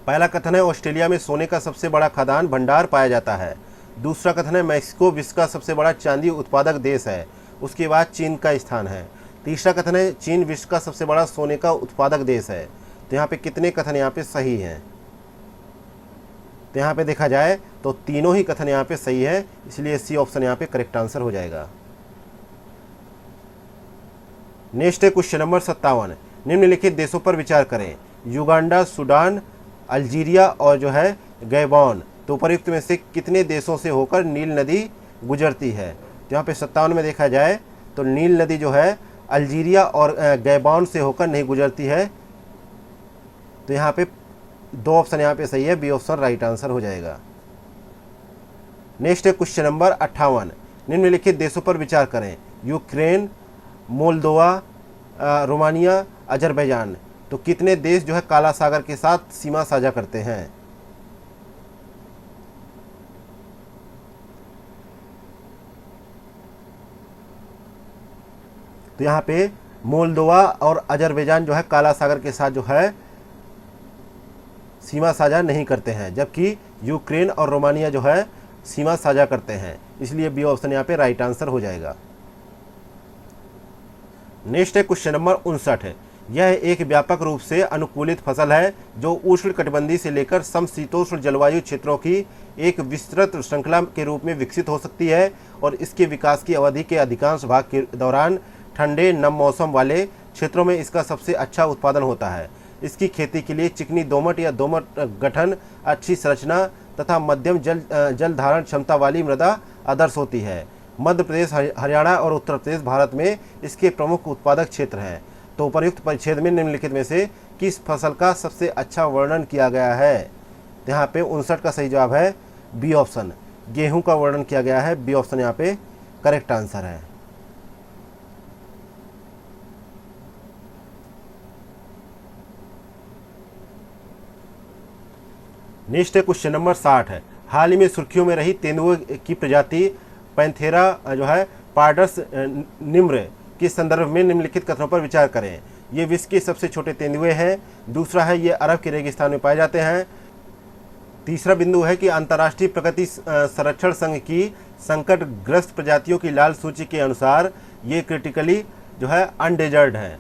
पहला कथन है ऑस्ट्रेलिया में सोने का सबसे बड़ा खदान भंडार पाया जाता है। दूसरा कथन है मैक्सिको विश्व का सबसे बड़ा चांदी उत्पादक देश है, उसके बाद चीन का स्थान है। तीसरा कथन है चीन विश्व का सबसे बड़ा सोने का उत्पादक देश है। तो यहाँ पे कितने कथन यहाँ पे सही हैं? तो यहाँ पे देखा जाए तो तीनों ही कथन यहाँ पे सही है, इसलिए सी ऑप्शन यहाँ पे करेक्ट आंसर हो जाएगा। नेक्स्ट है क्वेश्चन नंबर 57, निम्नलिखित देशों पर विचार करें। युगांडा, सूडान, अल्जीरिया और जो है गैबॉन तो उपर्युक्त में से कितने देशों से होकर नील नदी गुजरती है? तो यहाँ पे 57 में देखा जाए तो नील नदी जो है अल्जीरिया और गैबॉन से होकर नहीं गुजरती है। तो यहाँ पे 2 ऑप्शन यहाँ पे सही है, बी ऑप्शन राइट आंसर हो जाएगा। नेक्स्ट है क्वेश्चन नंबर 58, निम्नलिखित देशों पर विचार करें। Ukraine, Moldova, Romania, Azerbaijan. तो कितने देश जो है काला सागर के साथ सीमा साझा करते हैं? तो यहाँ पे मोल्दोवा और अजरबैजान जो है काला सागर के साथ जो है सीमा साझा नहीं करते हैं, जबकि यूक्रेन और रोमानिया जो है सीमा साझा करते हैं, इसलिए बी ऑप्शन यहाँ पे राइट आंसर हो जाएगा। नेक्स्ट है क्वेश्चन नंबर 59, यह एक व्यापक रूप से अनुकूलित फसल है जो उष्णकटिबंधीय से लेकर समशीतोष्ण जलवायु क्षेत्रों की एक विस्तृत श्रृंखला के रूप में विकसित हो सकती है और इसके विकास की अवधि के अधिकांश भाग के दौरान ठंडे नम मौसम वाले क्षेत्रों में इसका सबसे अच्छा उत्पादन होता है। इसकी खेती के लिए चिकनी दोमट या दोमट गठन, अच्छी संरचना तथा मध्यम जल धारण क्षमता वाली मृदा आदर्श होती है। मध्य प्रदेश, हरियाणा और उत्तर प्रदेश भारत में इसके प्रमुख उत्पादक क्षेत्र हैं। तो उपर्युक्त परिच्छेद में निम्नलिखित में से किस फसल का सबसे अच्छा वर्णन किया गया है? तो यहाँ पे 59 का सही जवाब है बी ऑप्शन, गेहूं का वर्णन किया गया है। बी ऑप्शन यहाँ पे करेक्ट आंसर है। नेक्स्ट है क्वेश्चन नंबर 60 है, हाल ही में सुर्खियों में रही तेंदुए की प्रजाति पैंथेरा जो है पार्डस निम्र के संदर्भ में निम्नलिखित कथनों पर विचार करें। ये विश्व के सबसे छोटे तेंदुए हैं। दूसरा है ये अरब के रेगिस्तान में पाए जाते हैं। तीसरा बिंदु है कि अंतर्राष्ट्रीय प्रकृति संरक्षण संघ की संकटग्रस्त प्रजातियों की लाल सूची के अनुसार ये क्रिटिकली जो है अनडेजर्ड है।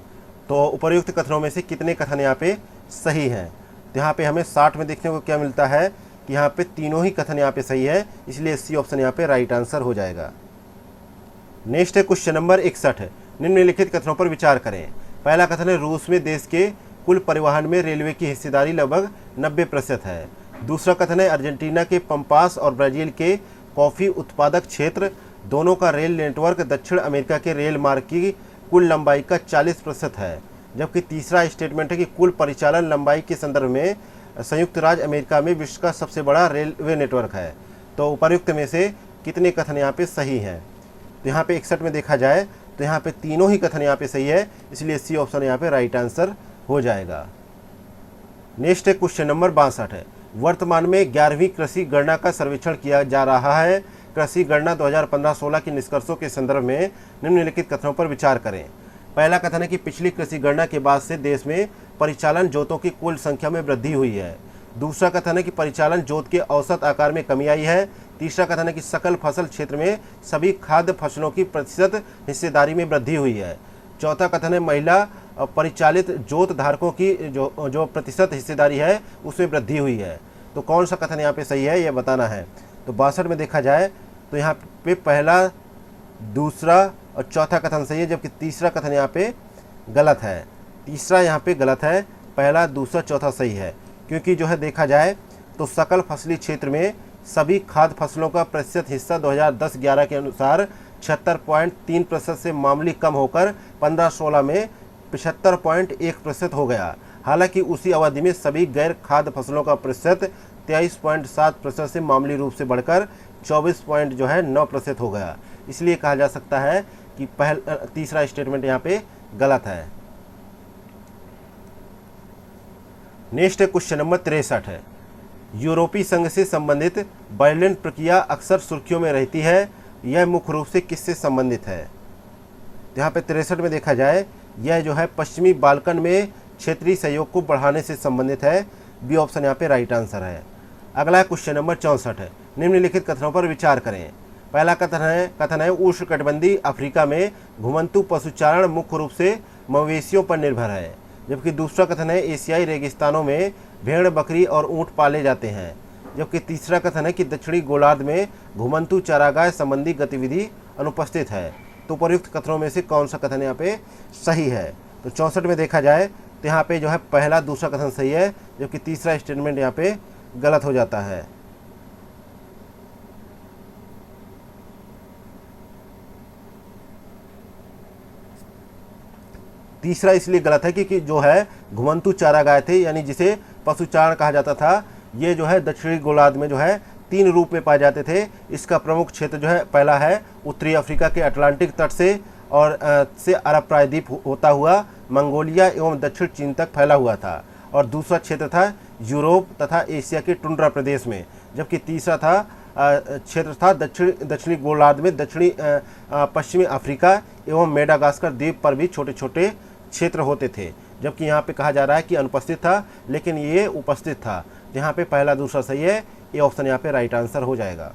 तो उपर्युक्त कथनों में से कितने कथन यहाँ पे सही हैं? तो यहाँ पे हमें 60 में देखने को क्या मिलता है कि यहाँ पे तीनों ही कथन यहाँ पे सही है, इसलिए सी ऑप्शन यहाँ पे राइट आंसर हो जाएगा। नेक्स्ट है क्वेश्चन नंबर 61, निम्नलिखित कथनों पर विचार करें। पहला कथन है रूस में देश के कुल परिवहन में रेलवे की हिस्सेदारी लगभग 90% है। दूसरा कथन है अर्जेंटीना के पंपास और ब्राजील के कॉफ़ी उत्पादक क्षेत्र दोनों का रेल नेटवर्क दक्षिण अमेरिका के रेल मार्ग की कुल लंबाई का 40% है। जबकि तीसरा स्टेटमेंट है कि कुल परिचालन लंबाई के संदर्भ में संयुक्त राज्य अमेरिका में विश्व का सबसे बड़ा रेलवे नेटवर्क है। तो उपर्युक्त में से कितने कथन यहाँ पे सही हैं? तो यहाँ पे 61 में देखा जाए तो यहाँ पे तीनों ही कथन यहाँ पे सही है, इसलिए सी ऑप्शन यहाँ पे राइट आंसर हो जाएगा। नेक्स्ट है क्वेश्चन नंबर 62 है, वर्तमान में 11वीं कृषि गणना का सर्वेक्षण किया जा रहा है। कृषि गणना 2015-16 के निष्कर्षों के संदर्भ में निम्नलिखित कथनों पर विचार करें। पहला कथन है कि पिछली कृषि गणना के बाद से देश में परिचालन जोतों की कुल संख्या में वृद्धि हुई है। दूसरा कथन है कि परिचालन जोत के औसत आकार में कमी आई है। तीसरा कथन है कि सकल फसल क्षेत्र में सभी खाद्य फसलों की प्रतिशत हिस्सेदारी में वृद्धि हुई है। चौथा कथन है महिला परिचालित जोत धारकों की जो प्रतिशत हिस्सेदारी है उसमें वृद्धि हुई है। तो कौन सा कथन यहाँ पे सही है ये बताना है। तो 62 में देखा जाए तो यहाँ पे पहला, दूसरा और चौथा कथन सही है, जबकि तीसरा कथन यहाँ पे गलत है। तीसरा यहाँ पे गलत है, पहला, दूसरा, चौथा सही है। क्योंकि जो है देखा जाए तो सकल फसली क्षेत्र में सभी खाद्य फसलों का प्रतिशत हिस्सा 2010-11 के अनुसार 76.3% से मामूली कम होकर 15-16 में 75.1% हो गया। हालांकि उसी अवधि में सभी गैर खाद्य फसलों का प्रतिशत 23.7% से मामूली रूप से बढ़कर 24.9% हो गया। इसलिए कहा जा सकता है कि तीसरा स्टेटमेंट यहाँ पे गलत है। नेक्स्ट है क्वेश्चन नंबर 63 है, यूरोपीय संघ से संबंधित बर्लिन प्रक्रिया अक्सर सुर्खियों में रहती है। यह मुख्य रूप से किससे संबंधित है? तो यहाँ पे 63 में देखा जाए यह जो है पश्चिमी बाल्कन में क्षेत्रीय सहयोग को बढ़ाने से संबंधित है। बी ऑप्शन यहाँ पे राइट आंसर है। अगला क्वेश्चन नंबर 64 है, निम्नलिखित कथनों पर विचार करें। पहला कथन है उष्णकटिबंधीय अफ्रीका में घुमंतु पशुचारण मुख्य रूप से मवेशियों पर निर्भर है। जबकि दूसरा कथन है एशियाई रेगिस्तानों में भेड़, बकरी और ऊंट पाले जाते हैं। जबकि तीसरा कथन है कि दक्षिणी गोलार्ध में घुमंतु चारागाह संबंधी गतिविधि अनुपस्थित है। तो उपयुक्त कथनों में से कौन सा कथन यहाँ पे सही है? तो 64 में देखा जाए तो यहाँ पे जो है पहला, दूसरा कथन सही है, जबकि तीसरा स्टेटमेंट यहाँ पे गलत हो जाता है। तीसरा इसलिए गलत है क्योंकि जो है घुमंतु चारागाह थे, यानी जिसे पशुचारण कहा जाता था, ये जो है दक्षिणी गोलार्ध में जो है 3 रूप में पाए जाते थे। इसका प्रमुख क्षेत्र जो है पहला है उत्तरी अफ्रीका के अटलांटिक तट से और से अरब प्रायद्वीप होता हुआ मंगोलिया एवं दक्षिण चीन तक फैला हुआ था, और दूसरा क्षेत्र था यूरोप तथा एशिया के टुंड्रा प्रदेश में, जबकि तीसरा था क्षेत्र था दक्षिणी गोलार्ध में दक्षिणी पश्चिमी अफ्रीका एवं मेडागास्कर द्वीप पर भी छोटे छोटे क्षेत्र होते थे। जबकि यहाँ पे कहा जा रहा है कि अनुपस्थित था, लेकिन ये उपस्थित था। यहाँ पे पहला दूसरा सही है, ये ऑप्शन यहाँ पे राइट आंसर हो जाएगा।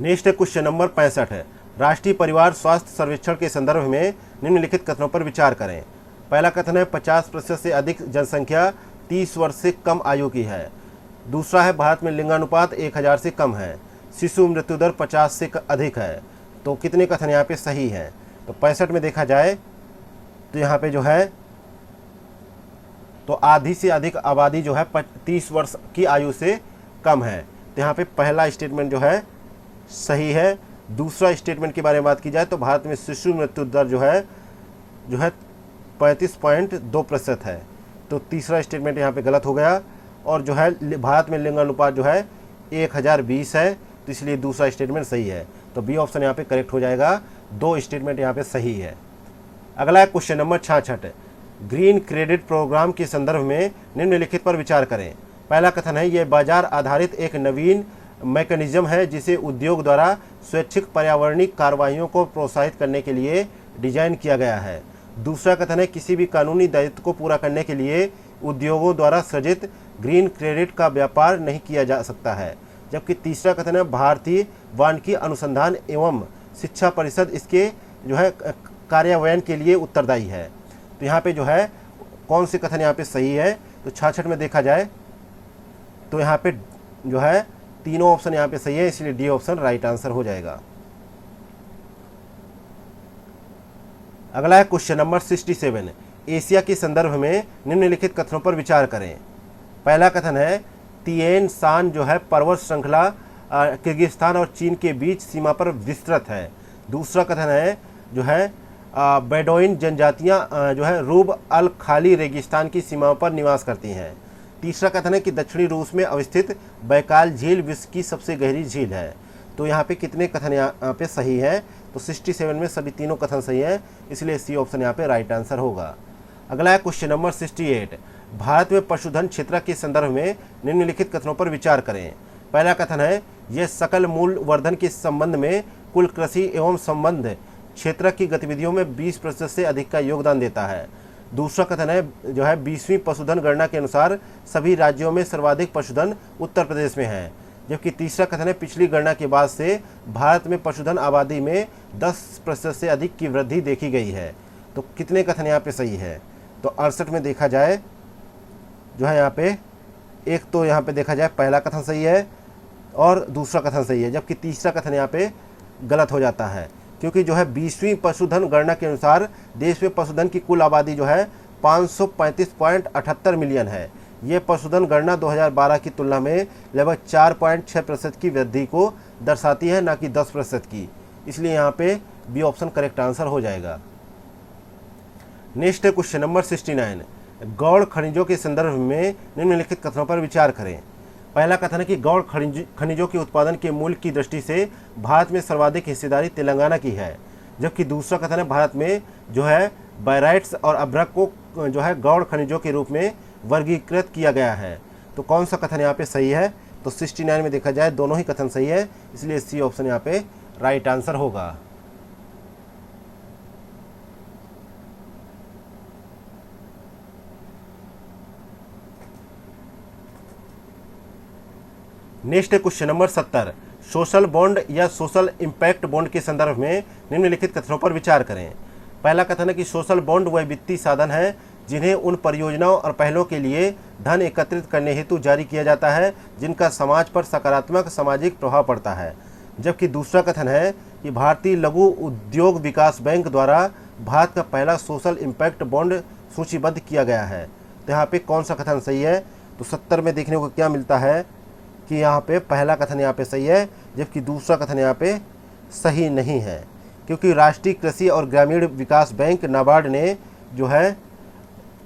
नेक्स्ट क्वेश्चन नंबर 65 है, राष्ट्रीय परिवार स्वास्थ्य सर्वेक्षण के संदर्भ में निम्नलिखित कथनों पर विचार करें। पहला कथन है 50% से अधिक जनसंख्या 30 वर्ष से कम आयु की है। दूसरा है भारत में लिंगानुपात 1000 से कम है। शिशु मृत्यु दर 50 से अधिक है। तो कितने कथन यहाँ पे सही हैं? तो 65 में देखा जाए तो यहाँ पे जो है तो आधी से अधिक आबादी जो है 30 वर्ष की आयु से कम है। तो यहाँ पे पहला स्टेटमेंट जो है सही है। दूसरा स्टेटमेंट के बारे में बात की जाए तो भारत में शिशु मृत्यु दर जो है 35.2% है। तो तीसरा स्टेटमेंट यहाँ पे गलत हो गया। और जो है भारत में लिंगानुपात जो है 1020 है, तो इसलिए दूसरा स्टेटमेंट सही है। तो बी ऑप्शन यहाँ पे करेक्ट हो जाएगा। 2 स्टेटमेंट यहाँ पे सही है। अगला है question number 66, green credit programme के संदर्भ में निम्नलिखित पर विचार करें। पहला कथन है यह बाजार आधारित एक नवीन मैकेनिज्म है जिसे उद्योग द्वारा स्वैच्छिक पर्यावरणीय कार्रवाइयों को प्रोत्साहित करने के लिए डिजाइन किया गया है। दूसरा कथन है किसी भी कानूनी दायित्व को पूरा करने के लिए उद्योगों द्वारा सृजित ग्रीन क्रेडिट का व्यापार नहीं किया जा सकता है। जबकि तीसरा कथन है भारतीय वानिकी अनुसंधान एवं शिक्षा परिषद इसके जो है कार्यान्वयन के लिए उत्तरदायी है। तो यहाँ पे जो है कौन से कथन यहाँ पे सही है? तो 66 में देखा जाए तो यहाँ पे जो है तीनों ऑप्शन यहाँ पे सही है, इसलिए डी ऑप्शन राइट आंसर हो जाएगा। अगला है क्वेश्चन नंबर 67, एशिया के संदर्भ में निम्नलिखित कथनों पर विचार करें। पहला कथन है तिएन शान जो है पर्वत श्रृंखला किर्गिस्तान और चीन के बीच सीमा पर विस्तृत है। दूसरा कथन है जो है बेडोइन जनजातियां जो है रूब अल खाली रेगिस्तान की सीमाओं पर निवास करती हैं। तीसरा कथन है कि दक्षिणी रूस में अवस्थित बैकाल झील विश्व की सबसे गहरी झील है। तो यहाँ पे कितने कथन यहाँ पे सही है? तो 67 में सभी तीनों कथन सही है, इसलिए सी ऑप्शन यहाँ पे राइट आंसर होगा। अगला है क्वेश्चन नंबर 68, भारत में पशुधन क्षेत्र के संदर्भ में निम्नलिखित कथनों पर विचार करें। पहला कथन है यह सकल मूल वर्धन के संबंध में कुल कृषि एवं संबंध क्षेत्र की गतिविधियों में 20% से अधिक का योगदान देता है। दूसरा कथन है जो है 20वीं पशुधन गणना के अनुसार सभी राज्यों में सर्वाधिक पशुधन उत्तर प्रदेश में है। जबकि तीसरा कथन है पिछली गणना के बाद से भारत में पशुधन आबादी में 10% से अधिक की वृद्धि देखी गई है। तो कितने कथन यहाँ पे सही है? तो 68 में देखा जाए जो है यहाँ पे एक तो यहाँ पे देखा जाए पहला कथन सही है और दूसरा कथन सही है, जबकि तीसरा कथन यहाँ पे गलत हो जाता है, क्योंकि जो है 20वीं पशुधन गणना के अनुसार देश में पशुधन की कुल आबादी जो है 535.78 मिलियन है। ये पशुधन गणना 2012 की तुलना में लगभग 4.6% की वृद्धि को दर्शाती है, ना कि 10% की। इसलिए यहाँ पे बी ऑप्शन करेक्ट आंसर हो जाएगा। नेक्स्ट है क्वेश्चन नंबर 69, गौड़ खनिजों के संदर्भ में निम्नलिखित कथनों पर विचार करें। पहला कथन है कि गौड़ खनिजों के उत्पादन के मूल्य की दृष्टि से भारत में सर्वाधिक हिस्सेदारी तेलंगाना की है। जबकि दूसरा कथन है भारत में जो है बायराइट्स और अभ्रक को जो है गौड़ खनिजों के रूप में वर्गीकृत किया गया है। तो कौन सा कथन यहाँ पे सही है? तो 69 में देखा जाए दोनों ही कथन सही है, इसलिए सी ऑप्शन यहाँ पे राइट आंसर होगा। नेक्स्ट है क्वेश्चन नंबर 70, सोशल बॉन्ड या सोशल इम्पैक्ट बॉन्ड के संदर्भ में निम्नलिखित कथनों पर विचार करें। पहला कथन है कि सोशल बॉन्ड वह वित्तीय साधन है जिन्हें उन परियोजनाओं और पहलों के लिए धन एकत्रित करने हेतु जारी किया जाता है जिनका समाज पर सकारात्मक सामाजिक प्रभाव पड़ता है। जबकि दूसरा कथन है कि भारतीय लघु उद्योग विकास बैंक द्वारा भारत का पहला सोशल इम्पैक्ट बॉन्ड सूचीबद्ध किया गया है। तो यहाँ पे कौन सा कथन सही है? तो 70 में देखने को क्या मिलता है कि यहाँ पे पहला कथन यहाँ पे सही है, जबकि दूसरा कथन यहाँ पे सही नहीं है, क्योंकि राष्ट्रीय कृषि और ग्रामीण विकास बैंक नाबार्ड ने जो है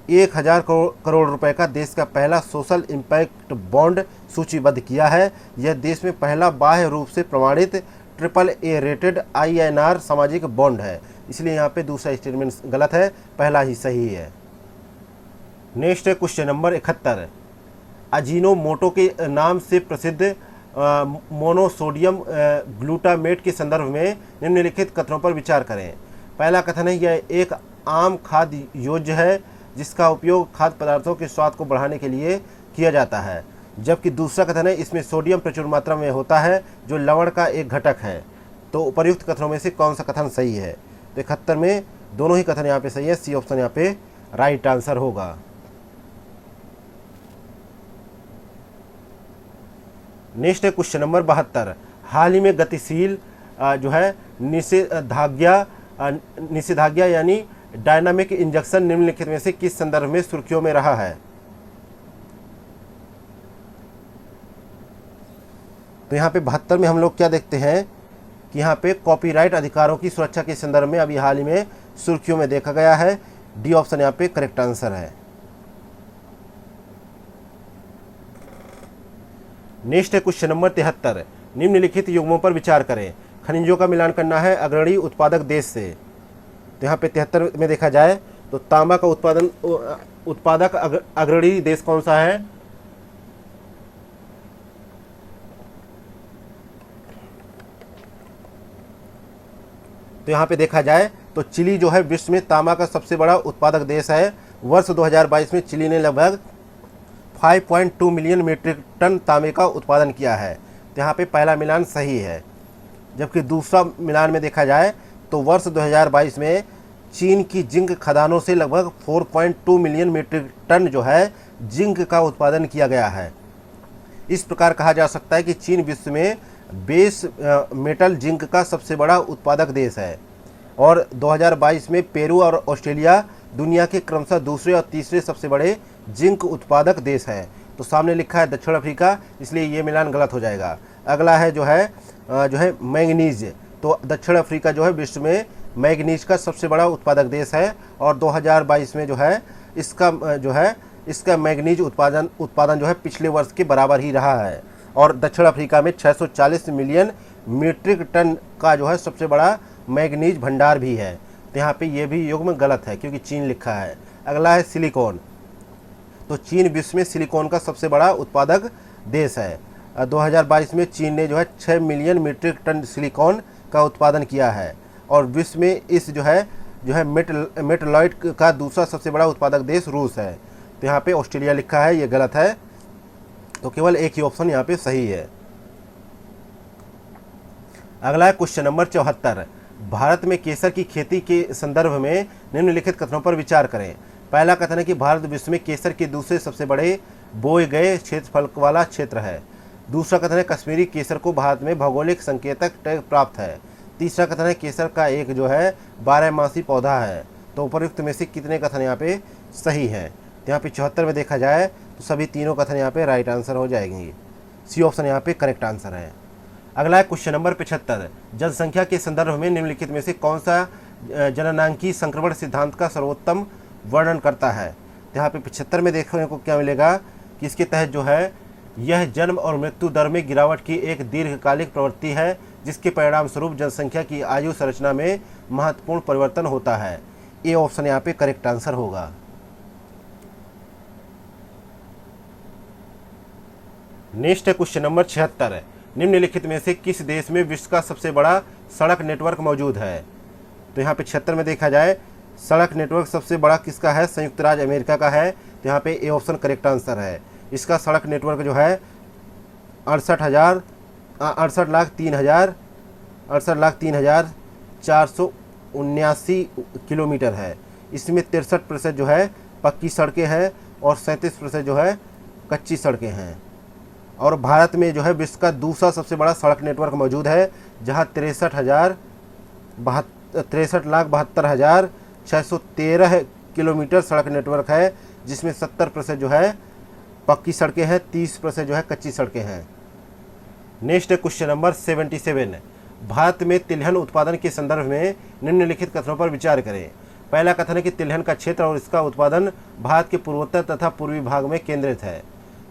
1000 करोड़ रुपए का देश का पहला सोशल इम्पैक्ट बॉन्ड सूचीबद्ध किया है। यह देश में पहला बाह्य रूप से प्रमाणित AAA रेटेड INR सामाजिक बॉन्ड है, इसलिए यहाँ पे दूसरा स्टेटमेंट गलत है, पहला ही सही है। नेक्स्ट है क्वेश्चन नंबर 71। अजीनोमोटो के नाम से प्रसिद्ध मोनोसोडियम ग्लूटामेट के संदर्भ में निम्नलिखित कथनों पर विचार करें। पहला कथन है यह एक आम खाद्य योज्य है जिसका उपयोग खाद्य पदार्थों के स्वाद को बढ़ाने के लिए किया जाता है, जबकि दूसरा कथन है इसमें सोडियम प्रचुर मात्रा में होता है जो लवण का एक घटक है। तो उपर्युक्त कथनों में से कौन सा कथन सही है? तो 71 में दोनों ही कथन यहाँ पे सही है, सी ऑप्शन यहाँ पे राइट आंसर होगा। नेक्स्ट है क्वेश्चन नंबर 72। हाल ही में गतिशील जो है निषेधाज्ञा यानी डायनामिक इंजेक्शन निम्नलिखित में से किस संदर्भ में सुर्खियों में रहा है? तो यहाँ पे 72 में हम लोग क्या देखते हैं कि यहाँ पे कॉपीराइट अधिकारों की सुरक्षा के संदर्भ में अभी हाल ही में सुर्खियों में देखा गया है। डी ऑप्शन यहाँ पे करेक्ट आंसर है। नेक्स्ट है क्वेश्चन नंबर 73। निम्नलिखित युग्मों पर विचार करें। खनिजों का मिलान करना है अग्रणी उत्पादक देश से। तो यहाँ पे 73 में देखा जाए तो तांबा का उत्पादक अग्रणी देश कौन सा है? तो यहाँ पे देखा जाए तो चिली जो है विश्व में तांबा का सबसे बड़ा उत्पादक देश है। वर्ष 2022 में चिली ने लगभग 5.2 मिलियन मीट्रिक टन तांबे का उत्पादन किया है। तो यहाँ पे पहला मिलान सही है, जबकि दूसरा मिलान में देखा जाए तो वर्ष 2022 में चीन की जिंक खदानों से लगभग 4.2 मिलियन मीट्रिक टन जो है जिंक का उत्पादन किया गया है। इस प्रकार कहा जा सकता है कि चीन विश्व में बेस मेटल जिंक का सबसे बड़ा उत्पादक देश है और 2022 में पेरू और ऑस्ट्रेलिया दुनिया के क्रमशः दूसरे और तीसरे सबसे बड़े जिंक उत्पादक देश है। तो सामने लिखा है दक्षिण अफ्रीका, इसलिए ये मिलान गलत हो जाएगा। अगला है जो है मैंगनीज। तो दक्षिण अफ्रीका जो है विश्व में मैंगनीज का सबसे बड़ा उत्पादक देश है और 2022 में जो है इसका मैंगनीज उत्पादन जो है पिछले वर्ष के बराबर ही रहा है और दक्षिण अफ्रीका में 640 मिलियन मीट्रिक टन का जो है सबसे बड़ा मैंगनीज भंडार भी है। तो यहाँ पे ये भी युग्म गलत है क्योंकि चीन लिखा है। अगला है सिलिकॉन। तो चीन विश्व में सिलिकॉन का सबसे बड़ा उत्पादक देश है। 2022 में चीन ने जो है 6 मिलियन मीट्रिक टन सिलिकॉन का उत्पादन किया है और विश्व में इस जो है मेटलॉइड का दूसरा सबसे बड़ा उत्पादक देश रूस है। तो यहाँ पे ऑस्ट्रेलिया लिखा है, ये गलत है। तो केवल एक ही ऑप्शन यहाँ पे सही है। अगला है क्वेश्चन नंबर 74। भारत में केसर की खेती के संदर्भ में निम्नलिखित कथनों पर विचार करें। पहला कथन है कि भारत विश्व में केसर के दूसरे सबसे बड़े बोए गए क्षेत्रफल वाला क्षेत्र है। दूसरा कथन है कश्मीरी केसर को भारत में भौगोलिक संकेतक टैग प्राप्त है। तीसरा कथन है केसर का एक जो है 12मासी पौधा है। तो उपयुक्त में से कितने कथन यहाँ पे सही हैं? तो यहाँ पे 74 में देखा जाए तो सभी तीनों कथन यहाँ पे राइट आंसर हो जाएंगी। सी ऑप्शन यहाँ पे करेक्ट आंसर है। अगला है क्वेश्चन नंबर 75। जनसंख्या के संदर्भ में निम्नलिखित में से कौन सा जननांकीय संक्रमण सिद्धांत का सर्वोत्तम वर्णन करता है? तो यहाँ पे 75 में देखने को क्या मिलेगा कि इसके तहत जो है यह जन्म और मृत्यु दर में गिरावट की एक दीर्घकालिक प्रवृत्ति है जिसके परिणाम स्वरूप जनसंख्या की आयु संरचना में महत्वपूर्ण परिवर्तन होता है। ए ऑप्शन यहाँ पे करेक्ट आंसर होगा। नेक्स्ट है क्वेश्चन नंबर 76। निम्नलिखित में से किस देश में विश्व का सबसे बड़ा सड़क नेटवर्क मौजूद है? तो यहाँ पे 76 में देखा जाए सड़क नेटवर्क सबसे बड़ा किसका है? संयुक्त राज्य अमेरिका का है। तो यहाँ पे ए ऑप्शन करेक्ट आंसर है। इसका सड़क नेटवर्क जो है 68,03,479 किलोमीटर है। इसमें 63% जो है पक्की सड़कें हैं और 37% जो है कच्ची सड़कें हैं। और भारत में जो है विश्व का दूसरा सबसे बड़ा सड़क नेटवर्क मौजूद है जहां 63,72,613 किलोमीटर सड़क नेटवर्क है, जिसमें 70% जो है पक्की सड़कें हैं, 30% जो है कच्ची सड़कें हैं। नेक्स्ट क्वेश्चन नंबर 77, भारत में तिलहन उत्पादन के संदर्भ में निम्नलिखित कथनों पर विचार करें। पहला कथन है कि तिलहन का क्षेत्र और इसका उत्पादन भारत के पूर्वोत्तर तथा पूर्वी भाग में केंद्रित है,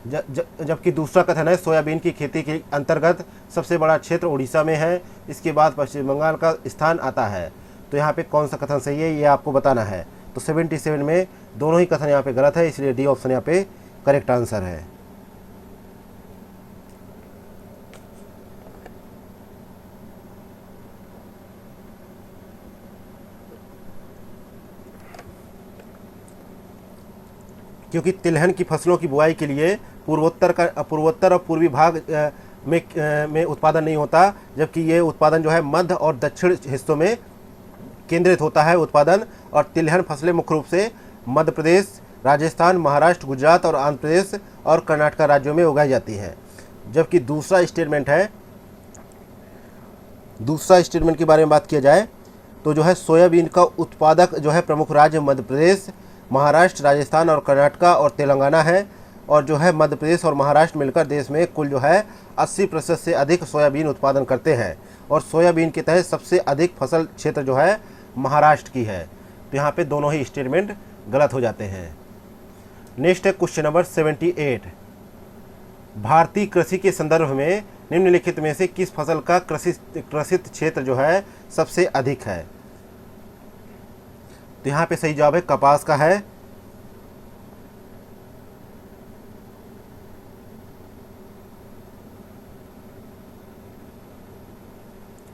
जबकि दूसरा कथन है सोयाबीन की खेती के अंतर्गत सबसे बड़ा क्षेत्र उड़ीसा में है, इसके बाद पश्चिम बंगाल का स्थान आता है। तो यहाँ पे कौन सा कथन सही है ये आपको बताना है। तो 77 में दोनों ही कथन यहाँ पे गलत है, इसलिए डी ऑप्शन यहाँ पे करेक्ट आंसर है। क्योंकि तिलहन की फसलों की बुआई के लिए पूर्वोत्तर और पूर्वी भाग में उत्पादन नहीं होता, जबकि ये उत्पादन जो है मध्य और दक्षिण हिस्सों में केंद्रित होता है उत्पादन। और तिलहन फसलें मुख्य रूप से मध्य प्रदेश, राजस्थान, महाराष्ट्र, गुजरात और आंध्र प्रदेश और कर्नाटक राज्यों में उगाई जाती हैं। जबकि दूसरा स्टेटमेंट के बारे में बात किया जाए तो जो है सोयाबीन का उत्पादक जो है प्रमुख राज्य मध्य प्रदेश, महाराष्ट्र, राजस्थान और कर्नाटक और तेलंगाना है। और जो है मध्य प्रदेश और महाराष्ट्र मिलकर देश में कुल जो है 80% से अधिक सोयाबीन उत्पादन करते हैं। और सोयाबीन के तहत सबसे अधिक फसल क्षेत्र जो है महाराष्ट्र की है। तो यहाँ पे दोनों ही स्टेटमेंट गलत हो जाते हैं। नेक्स्ट है क्वेश्चन नंबर 78, भारतीय कृषि के संदर्भ में निम्नलिखित में से किस फसल का कृषित क्षेत्र जो है सबसे अधिक है। तो यहाँ पे सही जवाब है कपास का है।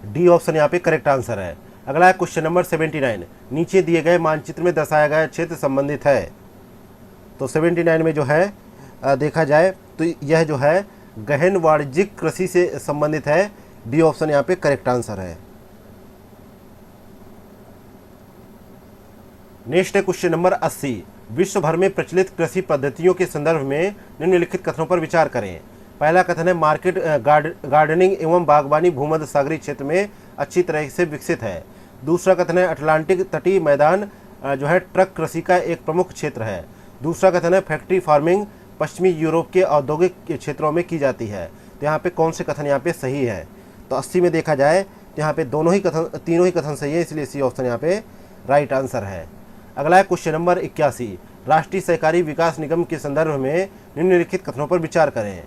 डी ऑप्शन यहाँ पे करेक्ट आंसर है। अगला है क्वेश्चन नंबर 79, नीचे दिए गए मानचित्र में दर्शाया गया क्षेत्र संबंधित है। तो 79 में जो है देखा जाए तो यह जो है गहन वाणिज्यिक कृषि से संबंधित है। डी ऑप्शन यहाँ पे करेक्ट आंसर है। नेक्स्ट है क्वेश्चन नंबर 80, विश्व भर में प्रचलित कृषि पद्धतियों के संदर्भ में निम्नलिखित कथनों पर विचार करें। पहला कथन है मार्केट गार्डनिंग एवं बागवानी भूमध्य सागरीय क्षेत्र में अच्छी तरह से विकसित है। दूसरा कथन है अटलांटिक तटीय मैदान जो है ट्रक कृषि का एक प्रमुख क्षेत्र है। दूसरा कथन है फैक्ट्री फार्मिंग पश्चिमी यूरोप के औद्योगिक क्षेत्रों में की जाती है। तो यहाँ पे कौन से कथन यहाँ पे सही है। तो 80 में देखा जाए तो यहाँ पे तीनों ही कथन सही है, इसलिए सी ऑप्शन यहाँ पे राइट आंसर है। अगला है क्वेश्चन नंबर 81, राष्ट्रीय सहकारी विकास निगम के संदर्भ में निम्नलिखित कथनों पर विचार करें।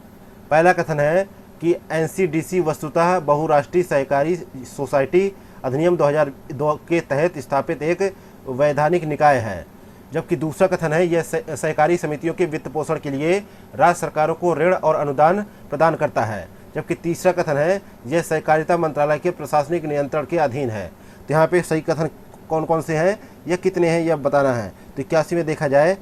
पहला कथन है कि एनसीडीसी वस्तुतः बहुराष्ट्रीय सहकारी सोसाइटी अधिनियम 2002 के तहत स्थापित एक वैधानिक निकाय है। जबकि दूसरा कथन है यह सहकारी समितियों के वित्त पोषण के लिए राज्य सरकारों को ऋण और अनुदान प्रदान करता है। जबकि तीसरा कथन है यह सहकारिता मंत्रालय के प्रशासनिक नियंत्रण के अधीन है। तो यहाँ पे सही कथन कौन कौन से हैं या कितने हैं यह बताना है। तो 81 में देखा जाए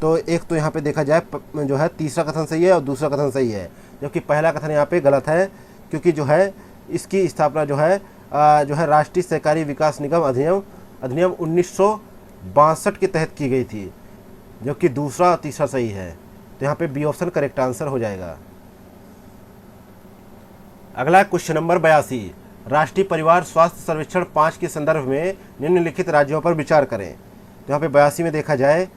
तो एक तो यहाँ पे देखा जाए जो है तीसरा कथन सही है और दूसरा कथन सही है, जबकि पहला कथन यहाँ पे गलत है, क्योंकि जो है इसकी स्थापना जो है राष्ट्रीय सहकारी विकास निगम अधिनियम 1962 के तहत की गई थी, जबकि दूसरा और तीसरा सही है। तो यहाँ पे बी ऑप्शन करेक्ट आंसर हो जाएगा। अगला क्वेश्चन नंबर 82, राष्ट्रीय परिवार स्वास्थ्य सर्वेक्षण 5 के संदर्भ में निम्नलिखित राज्यों पर विचार करें। तो यहाँ पे 82 में देखा जाए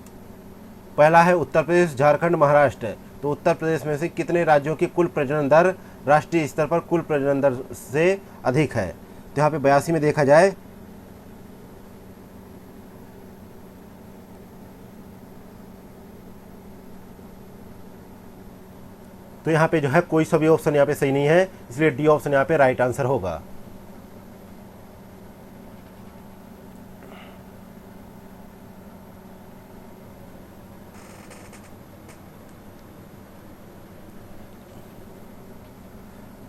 पहला है उत्तर प्रदेश, झारखंड, महाराष्ट्र। तो उत्तर प्रदेश में से कितने राज्यों की कुल प्रजनन दर राष्ट्रीय स्तर पर कुल प्रजनन दर से अधिक है। तो यहाँ पे 82 में देखा जाए तो यहाँ पे जो है कोई सा भी ऑप्शन यहाँ पे सही नहीं है, इसलिए डी ऑप्शन यहाँ पे राइट आंसर होगा।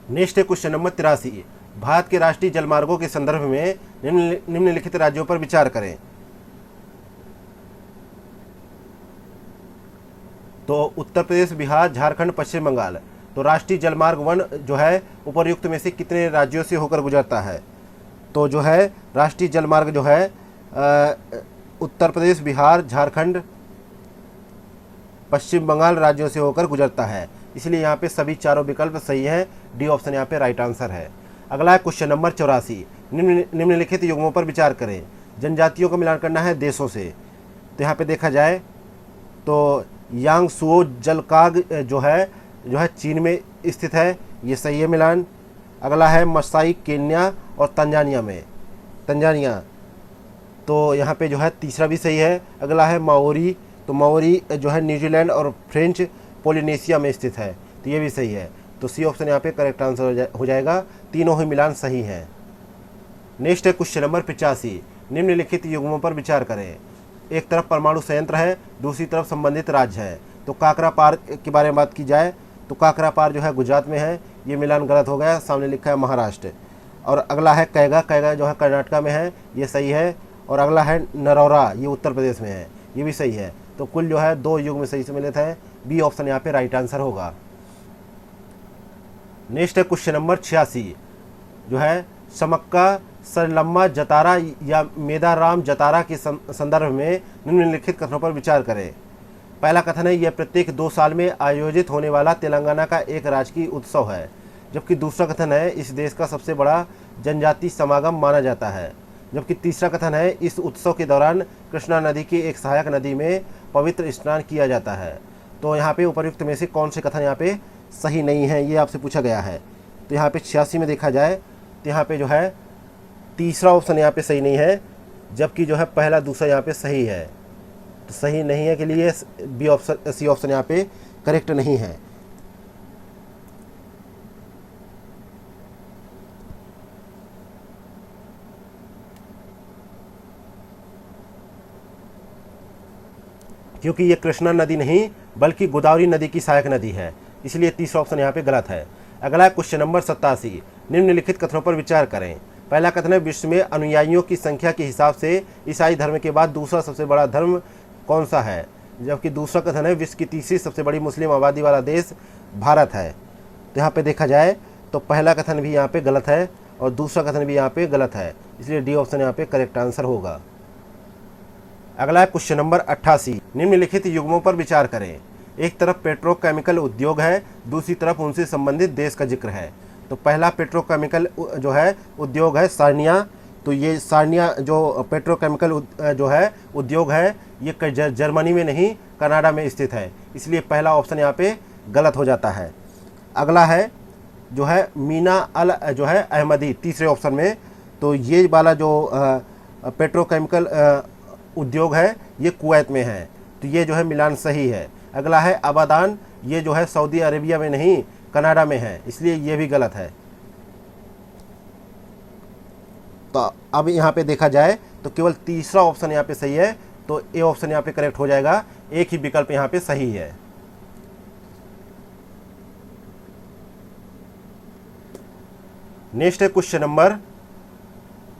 नेक्स्ट है क्वेश्चन नंबर 83, भारत के राष्ट्रीय जलमार्गों के संदर्भ में निम्नलिखित राज्यों पर विचार करें। तो उत्तर प्रदेश, बिहार, झारखंड, पश्चिम बंगाल। तो राष्ट्रीय जलमार्ग 1 जो है उपर्युक्त में से कितने राज्यों से होकर गुजरता है। तो जो है राष्ट्रीय जलमार्ग जो है उत्तर प्रदेश, बिहार, झारखंड, पश्चिम बंगाल राज्यों से होकर गुजरता है, इसलिए यहाँ पे सभी चारों विकल्प सही हैं। डी ऑप्शन यहाँ पे राइट आंसर है। अगला है क्वेश्चन नंबर 84, निम्नलिखित युग्मों पर विचार करें। जनजातियों का मिलान करना है देशों से। तो यहाँ पे देखा जाए तो यांगसुओ जलकाग जो है चीन में स्थित है। ये सही है मिलान। अगला है मसाई केन्या और तंजानिया, तो यहाँ पे जो है तीसरा भी सही है। अगला है माओरी, तो माओरी जो है न्यूजीलैंड और फ्रेंच पोलिनेशिया में स्थित है, तो ये भी सही है। तो सी ऑप्शन यहाँ पे करेक्ट आंसर हो जाएगा। तीनों ही मिलान सही हैं। नेक्स्ट है क्वेश्चन नंबर 85। निम्नलिखित युग्मों पर विचार करें। एक तरफ परमाणु संयंत्र है, दूसरी तरफ संबंधित राज्य है। तो काकरा पार के बारे में बात की जाए तो काकरा पार जो है गुजरात में है, ये मिलान गलत हो गया, सामने लिखा है महाराष्ट्र। और अगला है कैगा जो है कर्नाटका में है, ये सही है। और अगला है नरौरा, ये उत्तर प्रदेश में है, ये भी सही है। तो कुल जो है 2 युग्म सही से मिले थे। बी ऑप्शन यहाँ पे राइट आंसर होगा। नेक्स्ट है क्वेश्चन नंबर 86 जो है समक्का सरलम्मा जतारा या मेदाराम जतारा के संदर्भ में निम्नलिखित कथनों पर विचार करें। पहला कथन है, यह प्रत्येक 2 साल में आयोजित होने वाला तेलंगाना का एक राजकीय उत्सव है। जबकि दूसरा कथन है, इस देश का सबसे बड़ा जनजातीय समागम माना जाता है। जबकि तीसरा कथन है, इस उत्सव के दौरान कृष्णा नदी की एक सहायक नदी में पवित्र स्नान किया जाता है। तो यहाँ पे उपर्युक्त में से कौन से कथन यहाँ पे सही नहीं है, ये आपसे पूछा गया है। तो यहाँ पे 86 में देखा जाए तो यहाँ पे जो है तीसरा ऑप्शन यहाँ पे सही नहीं है, जबकि जो है पहला दूसरा यहाँ पे सही है। तो सही नहीं है के लिए बी ऑप्शन सी ऑप्शन यहाँ पे करेक्ट नहीं है। क्योंकि ये कृष्णा नदी नहीं बल्कि गोदावरी नदी की सहायक नदी है, इसलिए तीसरा ऑप्शन यहाँ पे गलत है। अगला क्वेश्चन नंबर 87। निम्नलिखित कथनों पर विचार करें। पहला कथन है, विश्व में अनुयायियों की संख्या के हिसाब से ईसाई धर्म के बाद दूसरा सबसे बड़ा धर्म कौन सा है। जबकि दूसरा कथन है, विश्व की तीसरी सबसे बड़ी मुस्लिम आबादी वाला देश भारत है। तो यहाँ पे देखा जाए तो पहला कथन भी यहाँ पे गलत है और दूसरा कथन भी यहाँ पे गलत है, इसलिए डी ऑप्शन यहाँ पे करेक्ट आंसर होगा। अगला है क्वेश्चन नंबर 88। निम्नलिखित युग्मों पर विचार करें। एक तरफ पेट्रोकेमिकल उद्योग है, दूसरी तरफ उनसे संबंधित देश का जिक्र है। तो पहला पेट्रोकेमिकल जो है उद्योग है सार्निया। तो ये सार्निया जो पेट्रोकेमिकल जो है उद्योग है, ये जर्मनी में नहीं कनाडा में स्थित है, इसलिए पहला ऑप्शन यहाँ पे गलत हो जाता है। अगला है जो है मीना अल जो है अहमदी तीसरे ऑप्शन में। तो ये वाला जो पेट्रोकेमिकल उद्योग है ये कुवैत में है, तो ये जो है मिलान सही है। अगला है अबादान, ये जो है सऊदी अरेबिया में नहीं कनाडा में है, इसलिए ये भी गलत है। तो अब यहाँ पे देखा जाए तो केवल तीसरा ऑप्शन यहाँ पे सही है, तो ए ऑप्शन यहाँ पे करेक्ट हो जाएगा। एक ही विकल्प यहाँ पे सही है। नेक्स्ट है क्वेश्चन नंबर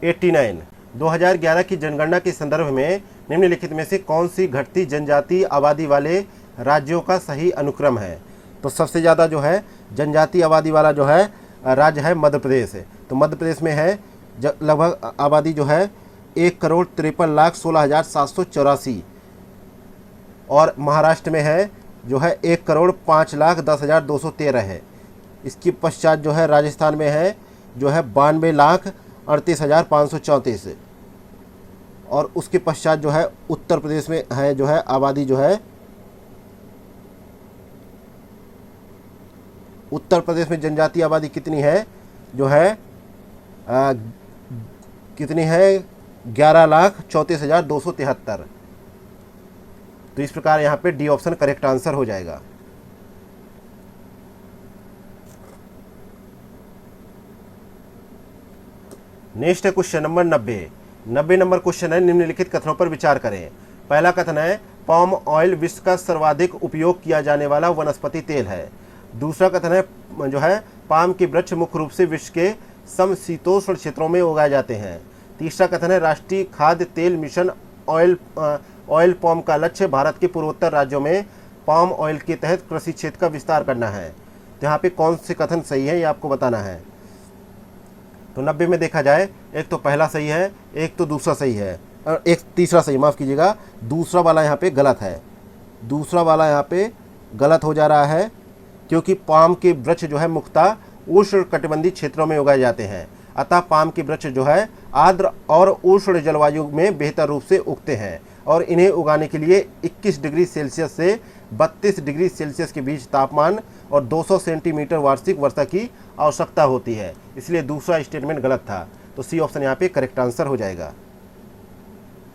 89। 2011 की जनगणना के संदर्भ में निम्नलिखित में से कौन सी घटती जनजातीय आबादी वाले राज्यों का सही अनुक्रम है। तो सबसे ज़्यादा जो है जनजातीय आबादी वाला जो है राज्य है मध्य प्रदेश। तो मध्य प्रदेश में है लगभग आबादी जो है 1,53,16,784 और महाराष्ट्र में है जो है 1,05,10,213 है। इसके पश्चात जो है राजस्थान में है जो है 92,38,534 और उसके पश्चात जो है उत्तर प्रदेश में है जो है आबादी जो है उत्तर प्रदेश में जनजातीय आबादी कितनी है जो है कितनी है 11,34,273। तो इस प्रकार यहाँ पे डी ऑप्शन करेक्ट आंसर हो जाएगा। नेक्स्ट है क्वेश्चन नंबर 90 नंबर क्वेश्चन है, निम्नलिखित कथनों पर विचार करें। पहला कथन है, पाम ऑयल विश्व का सर्वाधिक उपयोग किया जाने वाला वनस्पति तेल है। दूसरा कथन है जो है पाम के वृक्ष मुख्य रूप से विश्व के समशीतोष्ण क्षेत्रों में उगाए जाते हैं। तीसरा कथन है, राष्ट्रीय खाद्य तेल मिशन ऑयल पाम का लक्ष्य भारत के पूर्वोत्तर राज्यों में पाम ऑयल के तहत कृषि क्षेत्र का विस्तार करना है। तो यहाँ पे कौन से कथन सही है ये आपको बताना है। तो 90 में देखा जाए एक तो पहला सही है, एक तो दूसरा सही है और एक तीसरा सही, माफ़ कीजिएगा दूसरा वाला यहाँ पे गलत है। दूसरा वाला यहाँ पे गलत हो जा रहा है क्योंकि पाम के वृक्ष जो है मुख्यतः उष्णकटिबंधीय क्षेत्रों में उगाए जाते हैं। अतः पाम के वृक्ष जो है आर्द्र और उष्ण जलवायु में बेहतर रूप से उगते हैं और इन्हें उगाने के लिए 21 डिग्री सेल्सियस से 32 डिग्री सेल्सियस के बीच तापमान और 200 सेंटीमीटर वार्षिक वर्षा की आवश्यकता होती है। इसलिए दूसरा स्टेटमेंट गलत था, तो सी ऑप्शन यहाँ पे करेक्ट आंसर हो जाएगा।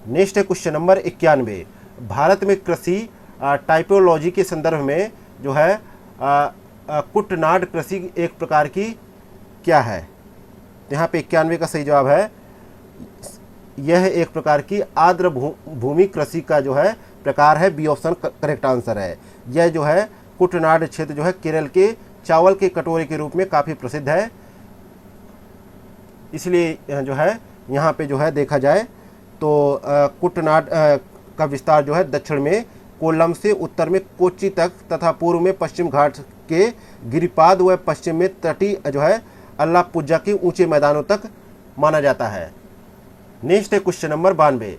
नेक्स्ट है क्वेश्चन नंबर 91। भारत में कृषि टाइपोलॉजी के संदर्भ में जो है कुटनाड कृषि एक प्रकार की क्या है? तो यहाँ पे 91 का सही जवाब है, यह एक प्रकार की आर्द्र भूमि कृषि का जो है प्रकार है। बी ऑप्शन करेक्ट आंसर है। यह जो है कुटनाड क्षेत्र जो है केरल के चावल के कटोरे के रूप में काफ़ी प्रसिद्ध है। इसलिए जो है यहाँ पे जो है देखा जाए तो कुटनाड का विस्तार जो है दक्षिण में कोल्लम से उत्तर में कोच्चि तक तथा पूर्व में पश्चिम घाट के गिरिपाद व पश्चिम में तटीय जो है अल्लापुझा के ऊंचे मैदानों तक माना जाता है। नेक्स्ट है question number 92।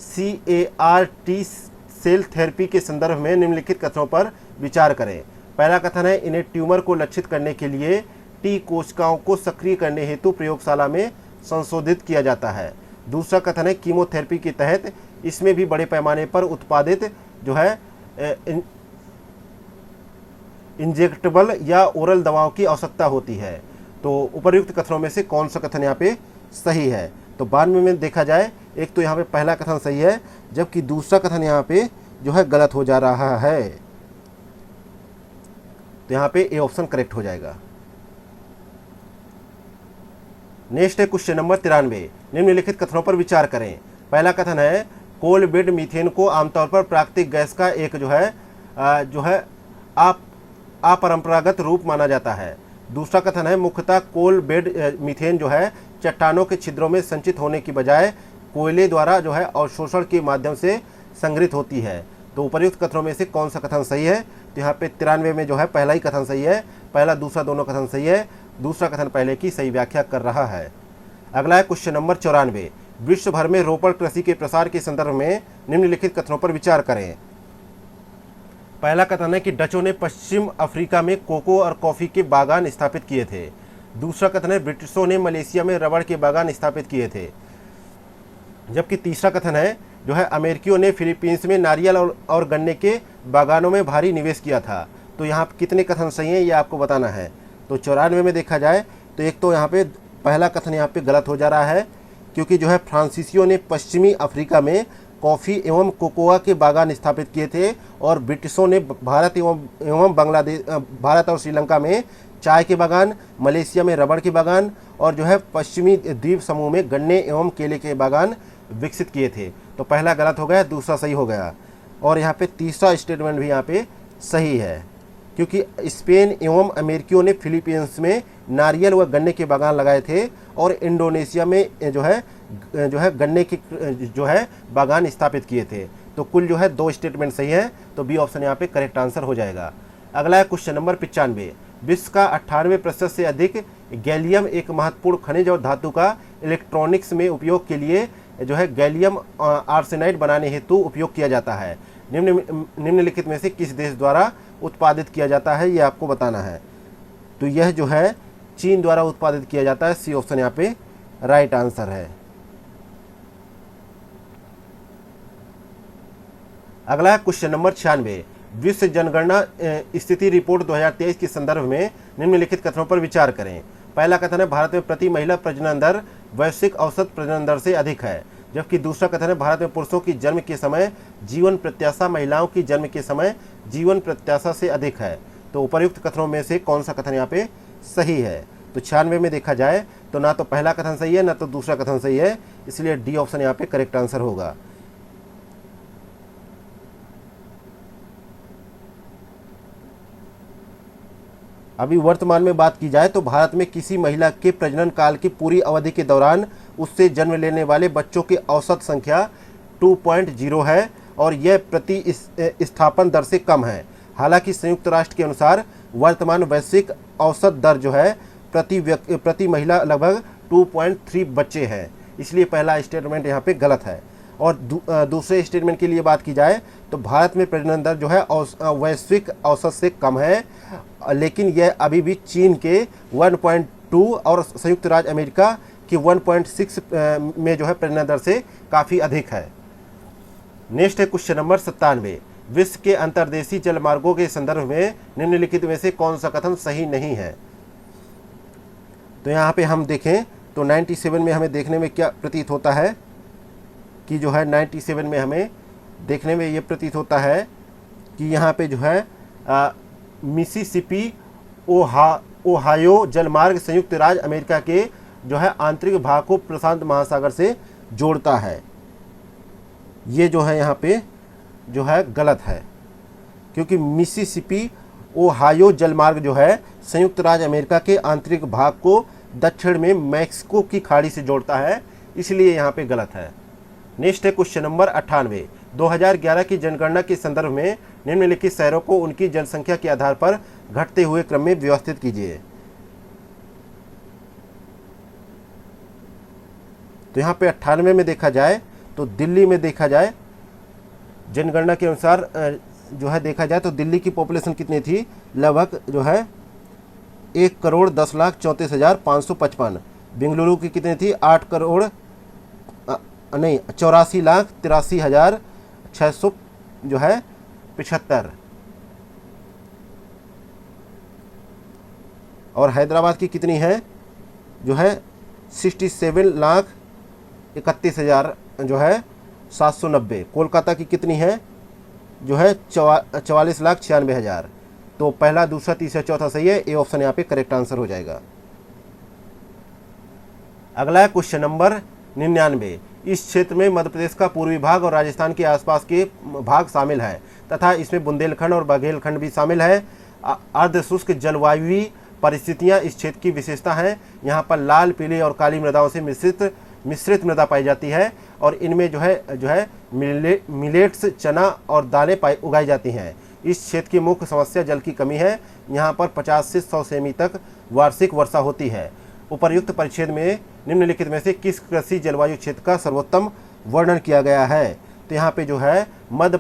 CAR-T cell therapy के संदर्भ में निम्नलिखित कथनों पर विचार करें। पहला कथन है, इन्हें ट्यूमर को लक्षित करने के लिए टी कोशिकाओं को सक्रिय करने हेतु प्रयोगशाला में संशोधित किया जाता है। दूसरा कथन है, कीमोथेरेपी के तहत इसमें भी बड़े पैमाने पर उत्पादित जो है इंजेक्टेबल या ओरल दवाओं की आवश्यकता होती है। तो उपर्युक्त कथनों में से कौन सा कथन यहाँ पे सही है? तो 92 में देखा जाए, एक तो यहाँ पे पहला कथन सही है, जबकि दूसरा कथन यहाँ पे जो है गलत हो जा रहा है। तो यहाँ पे ए ऑप्शन करेक्ट हो जाएगा। नेक्स्ट है क्वेश्चन नंबर 93। निम्नलिखित कथनों पर विचार करें। पहला कथन है, कोल बेड मीथेन को आमतौर पर प्राकृतिक गैस का एक जो है अपरंपरागत रूप माना जाता है। दूसरा कथन है, मुख्यतः कोल बेड मीथेन जो है चट्टानों के छिद्रों में संचित होने की बजाय कोयले द्वारा जो है अवशोषण के माध्यम से संग्रहित होती है। तो उपर्युक्त कथनों में से कौन सा कथन सही है? तो यहाँ पे 93 में जो है पहला ही कथन सही है, पहला दूसरा दोनों कथन सही है, दूसरा कथन पहले की सही व्याख्या कर रहा है। अगला है क्वेश्चन नंबर 94। विश्व भर में रोपण कृषि के प्रसार के संदर्भ में निम्नलिखित कथनों पर विचार करें। पहला कथन है कि डचों ने पश्चिम अफ्रीका में कोको और कॉफ़ी के बागान स्थापित किए थे। दूसरा कथन है, ब्रिटिशों ने मलेशिया में रबड़ के बागान स्थापित किए थे। जबकि तीसरा कथन है जो है अमेरिकियों ने फिलीपींस में नारियल और गन्ने के बागानों में भारी निवेश किया था। तो यहाँ कितने कथन सही हैं ये आपको बताना है। तो 94 में देखा जाए तो एक तो यहाँ पे पहला कथन यहाँ पे गलत हो जा रहा है, क्योंकि जो है फ्रांसीसियों ने पश्चिमी अफ्रीका में कॉफ़ी एवं कोकोआ के बागान स्थापित किए थे और ब्रिटिशों ने भारत और श्रीलंका में चाय के बागान, मलेशिया में रबड़ के बागान और जो है पश्चिमी द्वीप समूह में गन्ने एवं केले के बागान विकसित किए थे। तो पहला गलत हो गया, दूसरा सही हो गया। और यहाँ पे तीसरा स्टेटमेंट भी यहाँ पे सही है, क्योंकि स्पेन एवं अमेरिकियों ने फिलीपींस में नारियल व गन्ने के बागान लगाए थे और इंडोनेशिया में जो है गन्ने के जो है बागान स्थापित किए थे। तो कुल जो है 2 स्टेटमेंट सही है, तो बी ऑप्शन यहाँ पे करेक्ट आंसर हो जाएगा। अगला है क्वेश्चन नंबर 95। विश्व का 98% से अधिक गैलियम एक महत्वपूर्ण खनिज और धातु का इलेक्ट्रॉनिक्स में उपयोग के लिए जो है गैलियम आर्सेनाइड बनाने हेतु उपयोग किया जाता है। निम्नलिखित में से किस देश द्वारा उत्पादित किया जाता है, ये आपको बताना है। तो यह जो है चीन द्वारा उत्पादित किया जाता है। सी ऑप्शन यहाँ पे राइट आंसर है। अगला है क्वेश्चन नंबर 96। विश्व जनगणना स्थिति रिपोर्ट 2023 के संदर्भ में निम्नलिखित कथनों पर विचार करें। पहला कथन है, भारत में प्रति महिला प्रजनन दर वैश्विक औसत प्रजनन दर से अधिक है। जबकि दूसरा कथन है, भारत में पुरुषों की जन्म के समय जीवन प्रत्याशा महिलाओं की जन्म के समय जीवन प्रत्याशा से अधिक है। तो उपर्युक्त कथनों में से कौन सा कथन यहाँ पे सही है? तो 96 में देखा जाए तो ना तो पहला कथन सही है ना तो दूसरा कथन सही है, इसलिए डी ऑप्शन यहाँ पे करेक्ट आंसर होगा। अभी वर्तमान में बात की जाए तो भारत में किसी महिला के प्रजनन काल की पूरी अवधि के दौरान उससे जन्म लेने वाले बच्चों की औसत संख्या 2.0 है और यह प्रति स्थापन दर से कम है। हालांकि संयुक्त राष्ट्र के अनुसार वर्तमान वैश्विक औसत दर जो है प्रति महिला लगभग 2.3 बच्चे हैं, इसलिए पहला स्टेटमेंट यहाँ पे गलत है। और दूसरे स्टेटमेंट के लिए बात की जाए तो भारत में प्रजनन दर जो है वैश्विक औसत से कम है, लेकिन यह अभी भी चीन के 1.2 और संयुक्त राज्य अमेरिका की 1.6 में जो है प्रजनन दर से काफ़ी अधिक है। नेक्स्ट है क्वेश्चन नंबर 97। विश्व के अंतर्देशीय जल मार्गों के संदर्भ में निम्नलिखित में से कौन सा कथन सही नहीं है। तो यहाँ पे हम देखें तो 97 में हमें देखने में क्या प्रतीत होता है कि जो है 97 में हमें देखने में ये प्रतीत होता है कि यहाँ पे जो है मिसिसिपी ओहायो जलमार्ग संयुक्त राज्य अमेरिका के जो है आंतरिक भाग को प्रशांत महासागर से जोड़ता है। ये जो है यहाँ पे जो है गलत है, क्योंकि मिसिसिपी ओहायो जलमार्ग जो है संयुक्त राज्य अमेरिका के आंतरिक भाग को दक्षिण में मैक्सिको की खाड़ी से जोड़ता है, इसलिए यहाँ पे गलत है। नेक्स्ट है क्वेश्चन नंबर 98। 2011 की जनगणना के संदर्भ में निम्नलिखित शहरों को उनकी जनसंख्या के आधार पर घटते हुए क्रम में व्यवस्थित कीजिए। तो यहाँ पे 98 में देखा जाए तो दिल्ली में देखा जाए जनगणना के अनुसार जो है देखा जाए तो दिल्ली की पॉपुलेशन कितनी थी, लगभग जो है 1,10,34,555। बेंगलुरु की कितनी थी, 84,83,600 जो है 75। और हैदराबाद की कितनी है जो है 67,31,000 जो है 790। कोलकाता की कितनी है जो है 44,96,000। तो पहला, दूसरा, तीसरा, चौथा सही है, ए ऑप्शन यहाँ पे करेक्ट आंसर हो जाएगा। अगला है क्वेश्चन नंबर 99। इस क्षेत्र में मध्य प्रदेश का पूर्वी भाग और राजस्थान के आसपास के भाग शामिल है तथा इसमें बुंदेलखंड और बघेलखंड भी शामिल है। अर्ध शुष्क जलवायुवी परिस्थितियां इस क्षेत्र की विशेषता हैं। यहाँ पर लाल, पीली और काली मृदाओं से मिश्रित मृदा पाई जाती है और इनमें जो है मिलेट्स, चना और दालें उगाई जाती हैं। इस क्षेत्र की मुख्य समस्या जल की कमी है। यहाँ पर 50 से 100 सेमी तक वार्षिक वर्षा होती है। उपर्युक्त परिच्छेद में निम्नलिखित में से किस कृषि जलवायु क्षेत्र का सर्वोत्तम वर्णन किया गया है। तो यहाँ पे जो है मध्य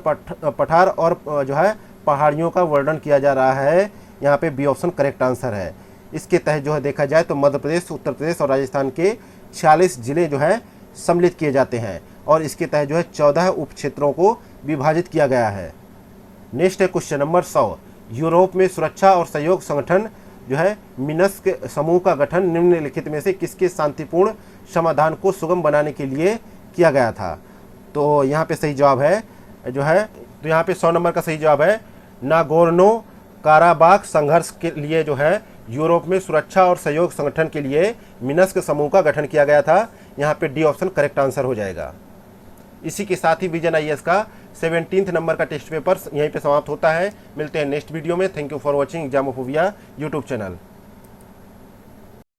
पठार और जो है पहाड़ियों का वर्णन किया जा रहा है। यहाँ पे बी ऑप्शन करेक्ट आंसर है। इसके तहत जो है देखा जाए तो मध्य प्रदेश, उत्तर प्रदेश और राजस्थान के 46 जिले जो है सम्मिलित किए जाते हैं और इसके तहत जो है 14 उप क्षेत्रों को विभाजित किया गया है। नेक्स्ट है क्वेश्चन नंबर 100। यूरोप में सुरक्षा और सहयोग संगठन जो है मिनस्क समूह का गठन निम्नलिखित में से किसके शांतिपूर्ण समाधान को सुगम बनाने के लिए किया गया था। तो यहाँ पे सही जवाब है जो है, तो यहाँ पे 100 नंबर का सही जवाब है नागोर्नो काराबाख संघर्ष के लिए जो है यूरोप में सुरक्षा और सहयोग संगठन के लिए मिनस्क समूह का गठन किया गया था। यहाँ पे डी ऑप्शन करेक्ट आंसर हो जाएगा। इसी के साथ ही विजन आईएएस का 17 नंबर का टेस्ट पेपर यहीं पे समाप्त होता है। मिलते हैं नेक्स्ट वीडियो में। Thank you for watching Examophobia YouTube channel.